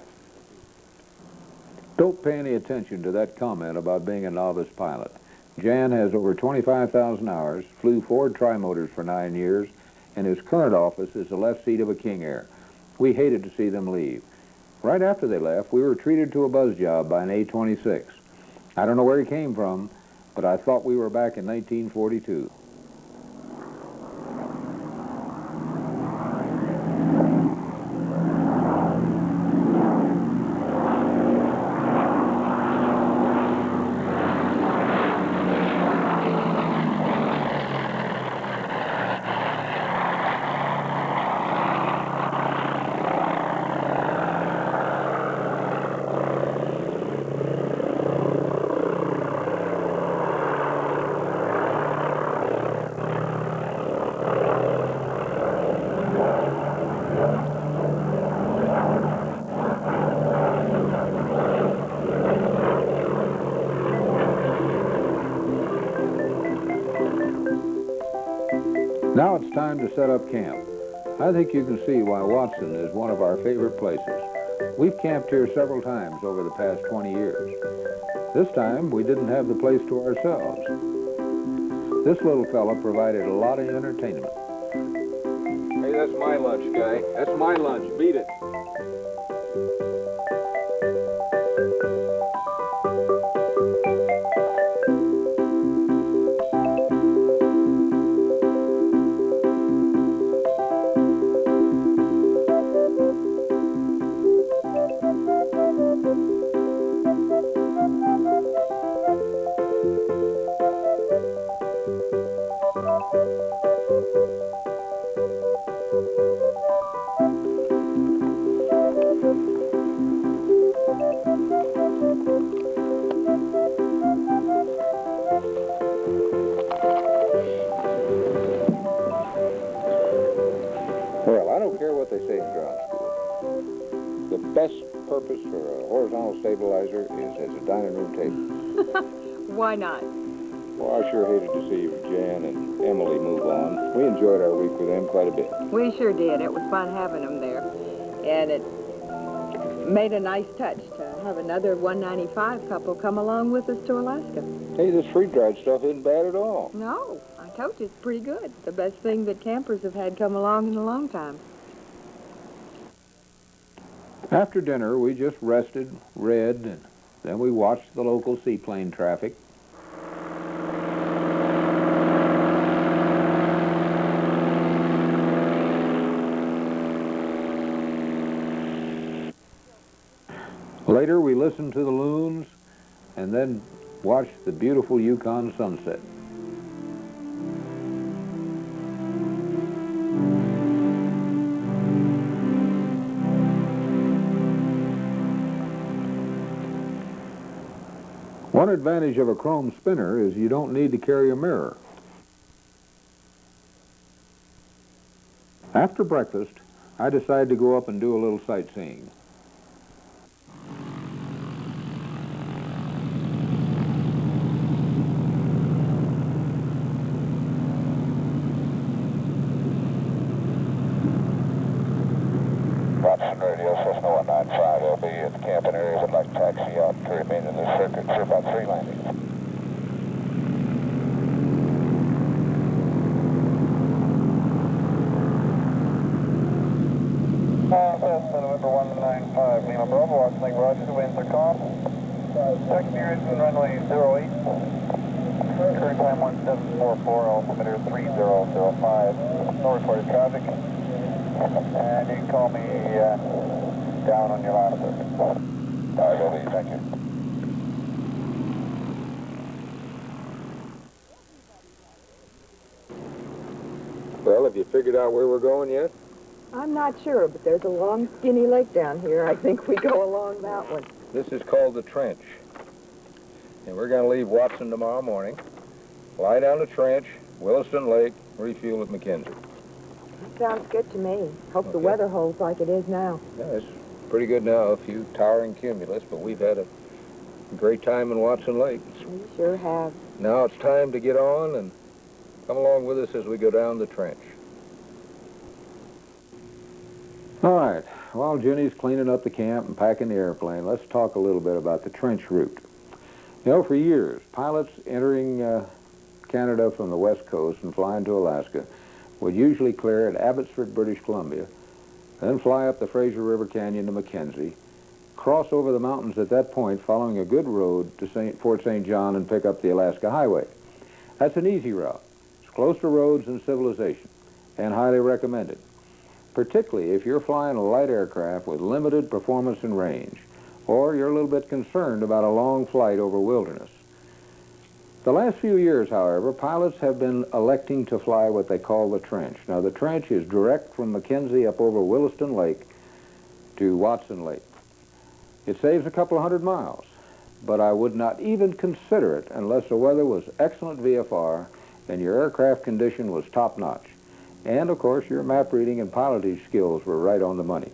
Don't pay any attention to that comment about being a novice pilot. Jan has over 25,000 hours, flew Ford trimotors for 9 years, and his current office is the left seat of a King Air. We hated to see them leave. Right after they left, we were treated to a buzz job by an A-26. I don't know where he came from, but I thought we were back in 1942. Now it's time to set up camp. I think you can see why Watson is one of our favorite places. We've camped here several times over the past 20 years. This time, we didn't have the place to ourselves. This little fella provided a lot of entertainment. Hey, that's my lunch, guy. That's my lunch. Beat it. for a horizontal stabilizer is as a dining room table. Why not? Well, I sure hated to see Jan and Emily move on. We enjoyed our week with them quite a bit. We sure did. It was fun having them there. And it made a nice touch to have another 195 couple come along with us to Alaska. Hey, this freeze-dried stuff isn't bad at all. No, I told you it's pretty good. The best thing that campers have had come along in a long time. After dinner, we just rested, read, and then we watched the local seaplane traffic. Later, we listened to the loons and then watched the beautiful Yukon sunset. One advantage of a chrome spinner is you don't need to carry a mirror. After breakfast, I decided to go up and do a little sightseeing. Watson Radio, Cessna 195, LB at the camping area. Would like to taxi out to remain in the circuit for about 3 landings. Cessna November 195, Lima Bravo, Watson Lake, Roger, the winds are calm. Taxi nearest and runway 08. Current time 1744, altimeter 3005. No recorded traffic. And you can call me down on your last circuit. All right, LB, thank you. Well, have you figured out where we're going yet? I'm not sure, but there's a long, skinny lake down here. I think we go along that one. This is called the Trench. And we're going to leave Watson tomorrow morning, lie down the trench, Williston Lake, refuel at McKenzie. Sounds good to me. Hope the Okay. weather holds like it is now. Yeah, it's pretty good now, a few towering cumulus, but we've had a great time in Watson Lake. We sure have. Now it's time to get on and come along with us as we go down the trench. All right, while Jenny's cleaning up the camp and packing the airplane, let's talk a little bit about the trench route. You know, for years, pilots entering Canada from the West Coast and flying to Alaska would usually clear at Abbotsford, British Columbia, then fly up the Fraser River Canyon to McKenzie, cross over the mountains at that point following a good road to Fort St. John and pick up the Alaska Highway. That's an easy route. It's close to roads and civilization and highly recommended, particularly if you're flying a light aircraft with limited performance and range, or you're a little bit concerned about a long flight over wilderness. The last few years, however, pilots have been electing to fly what they call the trench. Now, the trench is direct from McKenzie up over Williston Lake to Watson Lake. It saves a couple of 100 miles, but I would not even consider it unless the weather was excellent VFR and your aircraft condition was top-notch. And, of course, your map reading and piloting skills were right on the money.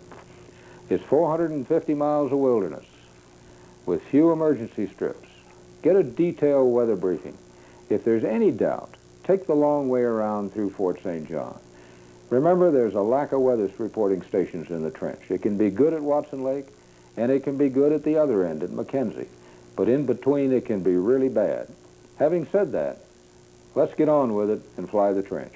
It's 450 miles of wilderness with few emergency strips. Get a detailed weather briefing. If there's any doubt, take the long way around through Fort St. John. Remember, there's a lack of weather reporting stations in the trench. It can be good at Watson Lake, and it can be good at the other end at McKenzie. But in between, it can be really bad. Having said that, let's get on with it and fly the trench.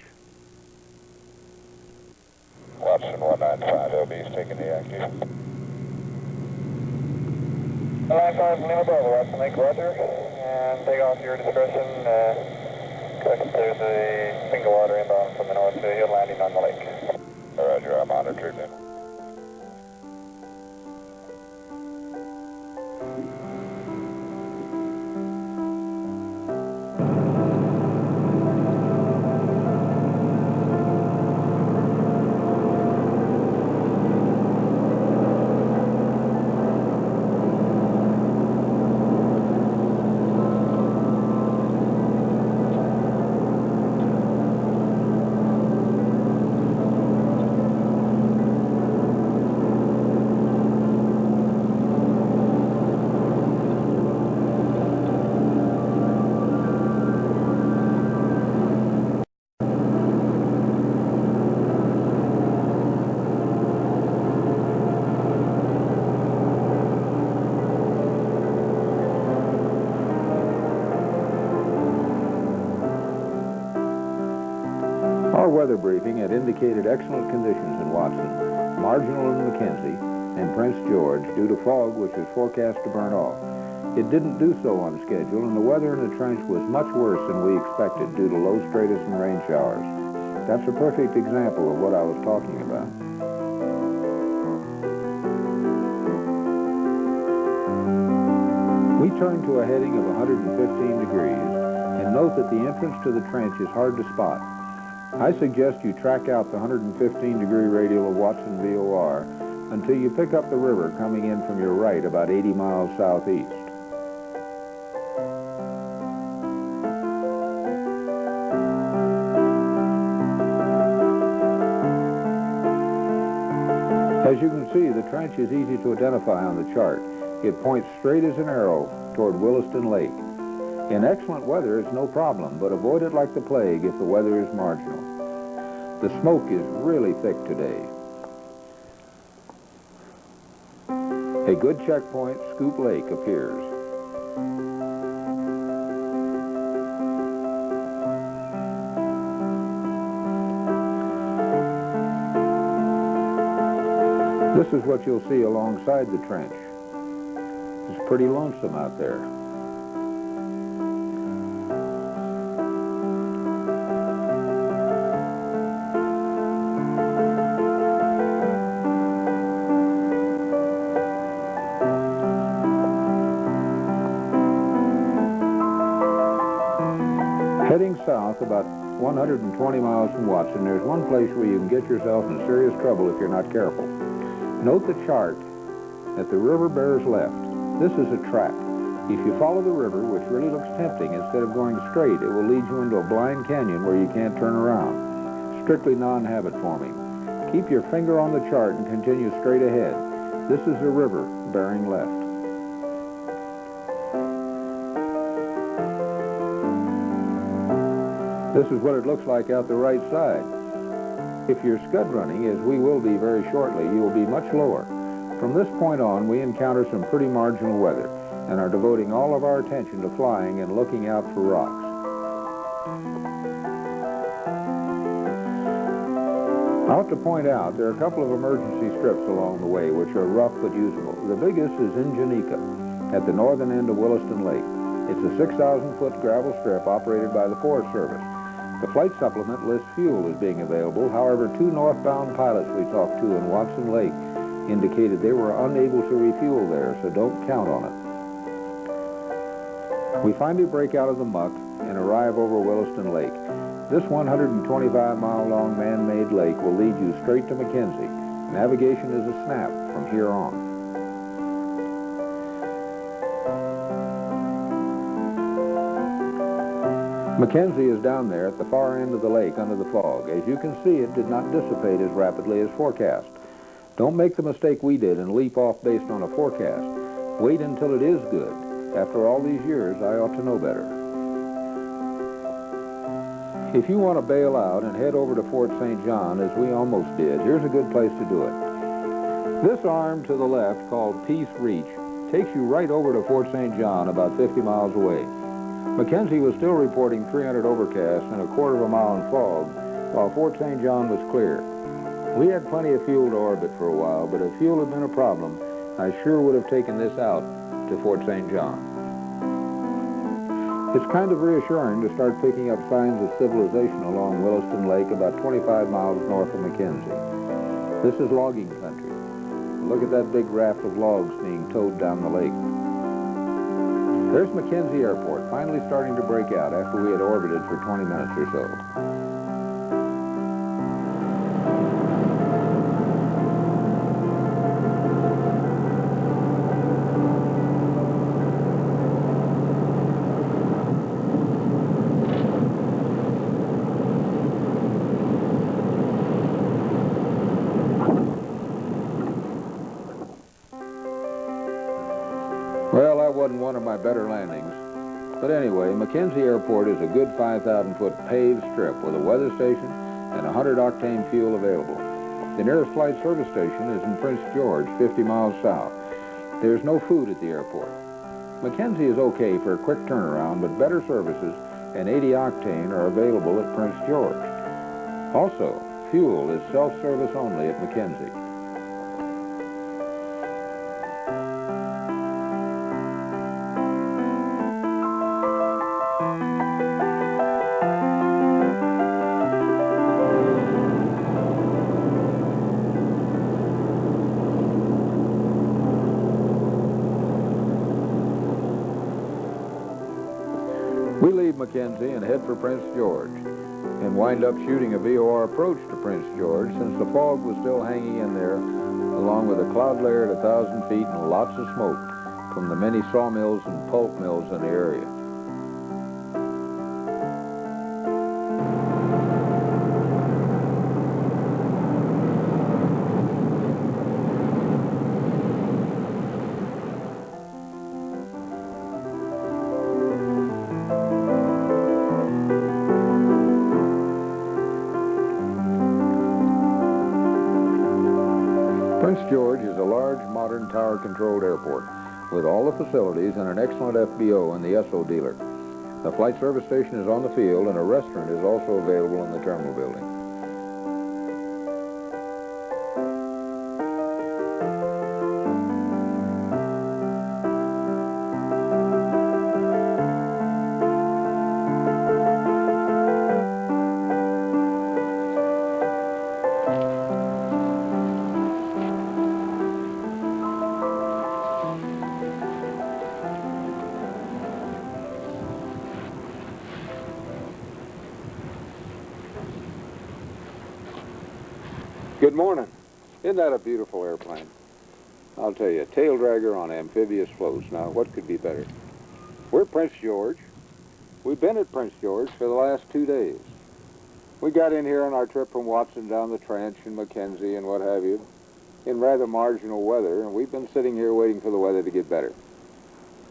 Watson 195, LB is taking the active. Line 5, Lima Bravo, Watson Lake, Roger. And take off your discretion. There's a single water inbound from the north, so you're landing on the lake. Roger, I'm monitored then. Our weather briefing had indicated excellent conditions in Watson, marginal in McKenzie, and Prince George due to fog which was forecast to burn off. It didn't do so on schedule, and the weather in the trench was much worse than we expected due to low stratus and rain showers. That's a perfect example of what I was talking about. We turn to a heading of 115 degrees, and note that the entrance to the trench is hard to spot. I suggest you track out the 115-degree radial of Watson VOR until you pick up the river coming in from your right about 80 miles southeast. As you can see, the trench is easy to identify on the chart. It points straight as an arrow toward Williston Lake. In excellent weather, it's no problem, but avoid it like the plague if the weather is marginal. The smoke is really thick today. A good checkpoint, Scoop Lake, appears. This is what you'll see alongside the trench. It's pretty lonesome out there. Heading south about 120 miles from Watson, there's one place where you can get yourself in serious trouble if you're not careful. Note the chart that the river bears left. This is a trap. If you follow the river, which really looks tempting, instead of going straight, it will lead you into a blind canyon where you can't turn around. Strictly non-habit forming. Keep your finger on the chart and continue straight ahead. This is a river bearing left. This is what it looks like out the right side. If you're scud running, as we will be very shortly, you will be much lower. From this point on, we encounter some pretty marginal weather and are devoting all of our attention to flying and looking out for rocks. I ought to point out there are a couple of emergency strips along the way which are rough but usable. The biggest is in Janica at the northern end of Williston Lake. It's a 6,000-foot gravel strip operated by the Forest Service. The flight supplement lists fuel as being available. However, 2 northbound pilots we talked to in Watson Lake indicated they were unable to refuel there, so don't count on it. We finally break out of the muck and arrive over Williston Lake. This 125-mile-long man-made lake will lead you straight to McKenzie. Navigation is a snap from here on. McKenzie is down there at the far end of the lake under the fog. As you can see, it did not dissipate as rapidly as forecast. Don't make the mistake we did and leap off based on a forecast. Wait until it is good. After all these years, I ought to know better. If you want to bail out and head over to Fort St. John, as we almost did, here's a good place to do it. This arm to the left, called Peace Reach, takes you right over to Fort St. John, about 50 miles away. McKenzie was still reporting 300 overcasts and a quarter of a mile in fog, while Fort St. John was clear. We had plenty of fuel to orbit for a while, but if fuel had been a problem, I sure would have taken this out to Fort St. John. It's kind of reassuring to start picking up signs of civilization along Williston Lake, about 25 miles north of McKenzie. This is logging country. Look at that big raft of logs being towed down the lake. There's McKenzie Airport, finally starting to break out after we had orbited for 20 minutes or so. Well, that wasn't one of my better landings. But anyway, McKenzie Airport is a good 5,000-foot paved strip with a weather station and 100-octane fuel available. The nearest flight service station is in Prince George, 50 miles south. There's no food at the airport. McKenzie is okay for a quick turnaround, but better services and 80 octane are available at Prince George. Also, fuel is self-service only at McKenzie. We leave McKenzie and head for Prince George, and wind up shooting a VOR approach to Prince George since the fog was still hanging in there, along with a cloud layer at 1,000 feet and lots of smoke from the many sawmills and pulp mills in the area. Prince George is a large, modern, tower-controlled airport with all the facilities and an excellent FBO and the SO dealer. The flight service station is on the field, and a restaurant is also available in the terminal building. Good morning. Isn't that a beautiful airplane? I'll tell you, tail dragger on amphibious floats. Now, what could be better? We're at Prince George. We've been at Prince George for the last 2 days. We got in here on our trip from Watson down the trench and McKenzie and what have you in rather marginal weather, and we've been sitting here waiting for the weather to get better.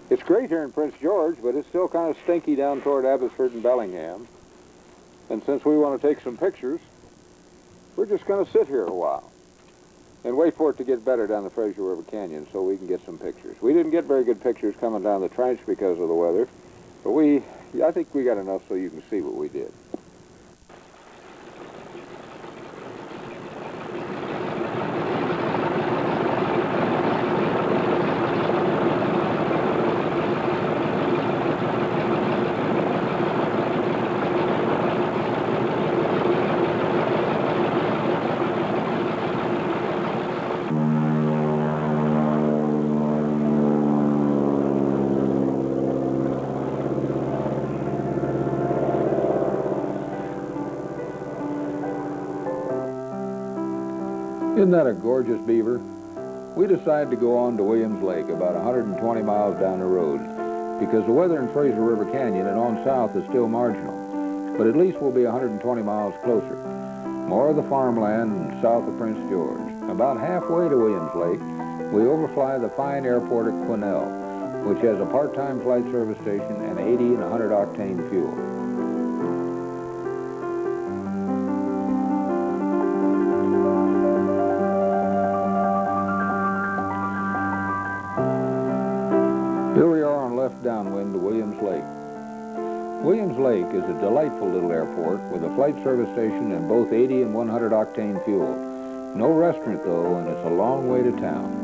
It's great here in Prince George, but it's still kind of stinky down toward Abbotsford and Bellingham. And since we want to take some pictures, we're just going to sit here a while and wait for it to get better down the Fraser River Canyon so we can get some pictures. We didn't get very good pictures coming down the trench because of the weather, but I think we got enough so you can see what we did. Isn't that a gorgeous beaver? We decided to go on to Williams Lake, about 120 miles down the road, because the weather in Fraser River Canyon and on south is still marginal, but at least we'll be 120 miles closer. More of the farmland and south of Prince George. About halfway to Williams Lake, we overfly the fine airport at Quesnel, which has a part-time flight service station and 80 and 100 octane fuel. Here we are on left downwind to Williams Lake. Williams Lake is a delightful little airport with a flight service station and both 80 and 100 octane fuel. No restaurant though, and it's a long way to town.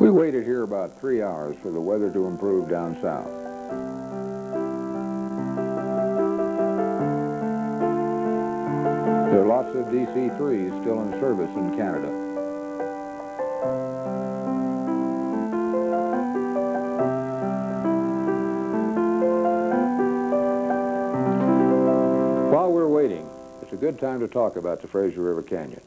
We waited here about 3 hours for the weather to improve down south. There are lots of DC-3s still in service in Canada. While we're waiting, it's a good time to talk about the Fraser River Canyon.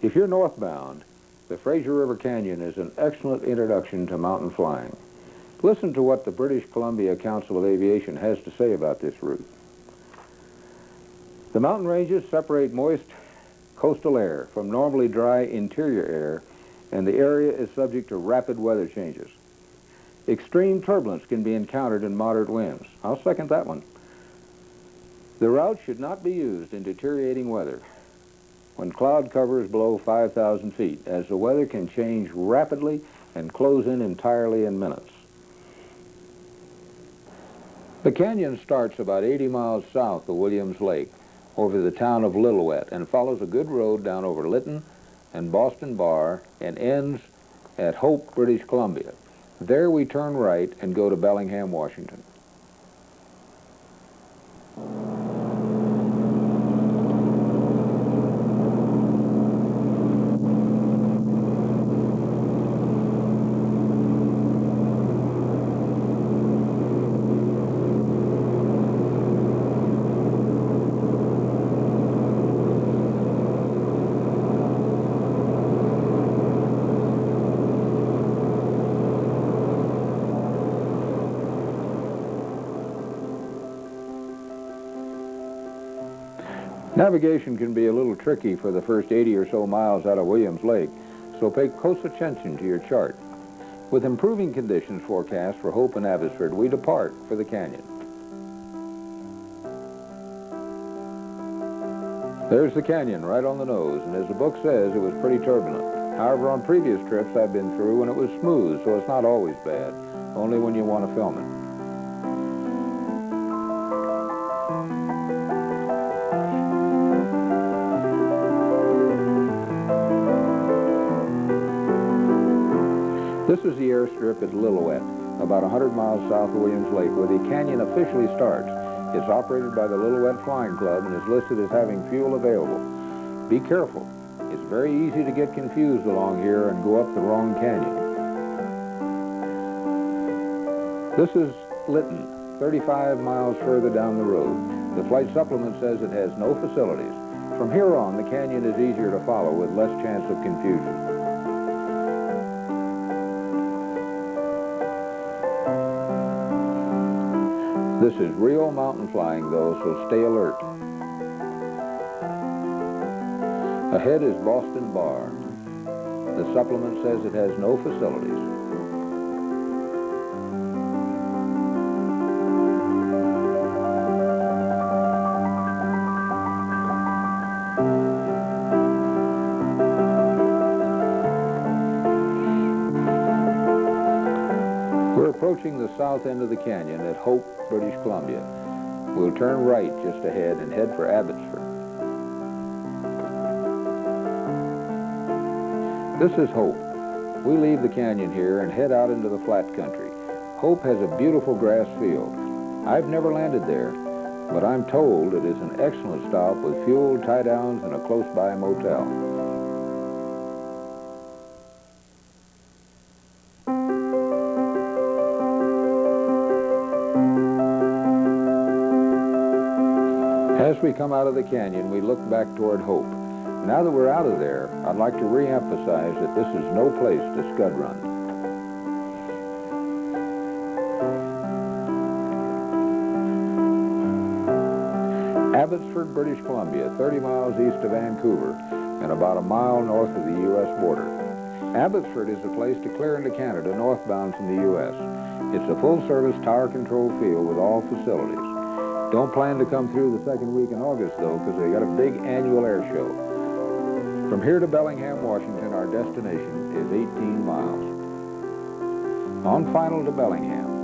If you're northbound, the Fraser River Canyon is an excellent introduction to mountain flying. Listen to what the British Columbia Council of Aviation has to say about this route. The mountain ranges separate moist coastal air from normally dry interior air, and the area is subject to rapid weather changes. Extreme turbulence can be encountered in moderate winds. I'll second that one. The route should not be used in deteriorating weather when cloud cover is below 5,000 feet, as the weather can change rapidly and close in entirely in minutes. The canyon starts about 80 miles south of Williams Lake over the town of Lillooet and follows a good road down over Lytton and Boston Bar and ends at Hope, British Columbia. There we turn right and go to Bellingham, Washington. Navigation can be a little tricky for the first 80 or so miles out of Williams Lake, so pay close attention to your chart. With improving conditions forecast for Hope and Abbotsford, we depart for the canyon. There's the canyon right on the nose, and as the book says, it was pretty turbulent. However, on previous trips I've been through when it was smooth, so it's not always bad, only when you want to film it. This is the airstrip at Lillooet, about 100 miles south of Williams Lake, where the canyon officially starts. It's operated by the Lillooet Flying Club and is listed as having fuel available. Be careful. It's very easy to get confused along here and go up the wrong canyon. This is Lytton, 35 miles further down the road. The flight supplement says it has no facilities. From here on, the canyon is easier to follow with less chance of confusion. This is real mountain flying, though, so stay alert. Ahead is Boston Bar. The supplement says it has no facilities. We're approaching the south end of the canyon at Hope, British Columbia. We'll turn right just ahead and head for Abbotsford. This is Hope. We leave the canyon here and head out into the flat country. Hope has a beautiful grass field. I've never landed there, but I'm told it is an excellent stop with fuel, tie-downs, and a close-by motel. As we come out of the canyon, we look back toward Hope. Now that we're out of there, I'd like to re-emphasize that this is no place to scud run. Abbotsford, British Columbia, 30 miles east of Vancouver and about a mile north of the U.S. border. Abbotsford is a place to clear into Canada northbound from the U.S. It's a full-service tower control field with all facilities. Don't plan to come through the second week in August, though, because they got a big annual air show. From here to Bellingham, Washington, our destination is 18 miles. On final to Bellingham.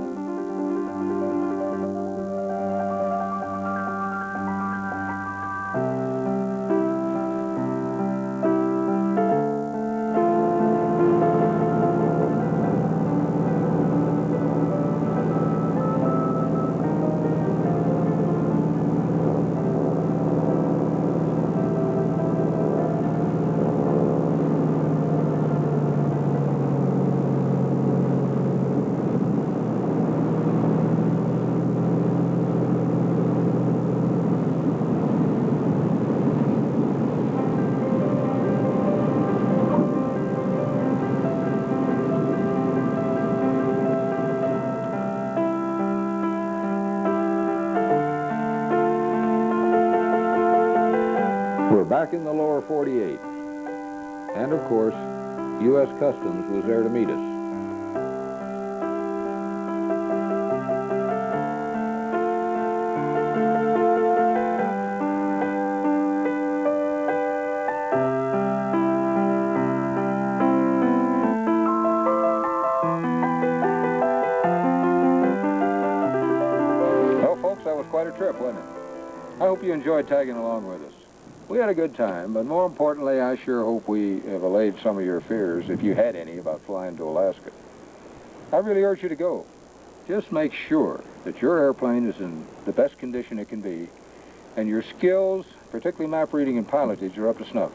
back in the lower 48. And of course, U.S. Customs was there to meet us. Well, folks, that was quite a trip, wasn't it? I hope you enjoyed tagging along with us. We had a good time, but more importantly, I sure hope we have allayed some of your fears, if you had any, about flying to Alaska. I really urge you to go. Just make sure that your airplane is in the best condition it can be, and your skills, particularly map reading and pilotage, are up to snuff.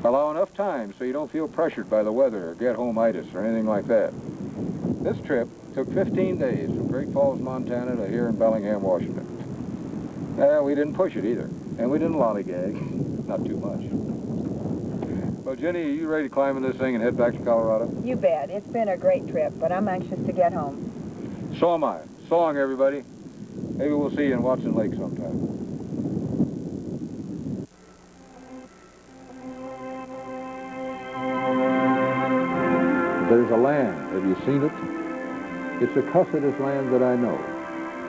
Allow enough time so you don't feel pressured by the weather or get home-itis or anything like that. This trip took 15 days from Great Falls, Montana to here in Bellingham, Washington. We didn't push it either, and we didn't lollygag, not too much. Well, Jenny, are you ready to climb in this thing and head back to Colorado? You bet. It's been a great trip, but I'm anxious to get home. So am I. So long, everybody. Maybe we'll see you in Watson Lake sometime. There's a land. Have you seen it? It's the cussedest land that I know,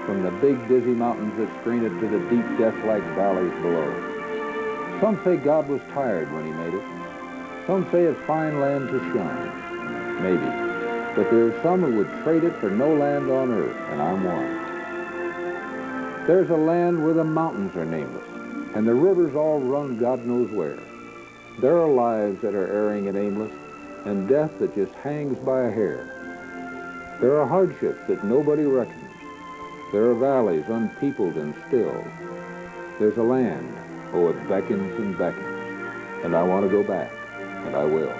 from the big, dizzy mountains that screen it to the deep, death-like valleys below. Some say God was tired when he made it. Some say it's fine land to shine. Maybe. But there are some who would trade it for no land on earth, and I'm one. There's a land where the mountains are nameless, and the rivers all run God knows where. There are lives that are erring and aimless, and death that just hangs by a hair. There are hardships that nobody reckons. There are valleys unpeopled and still. There's a land, oh, it beckons and beckons, and I want to go back, and I will.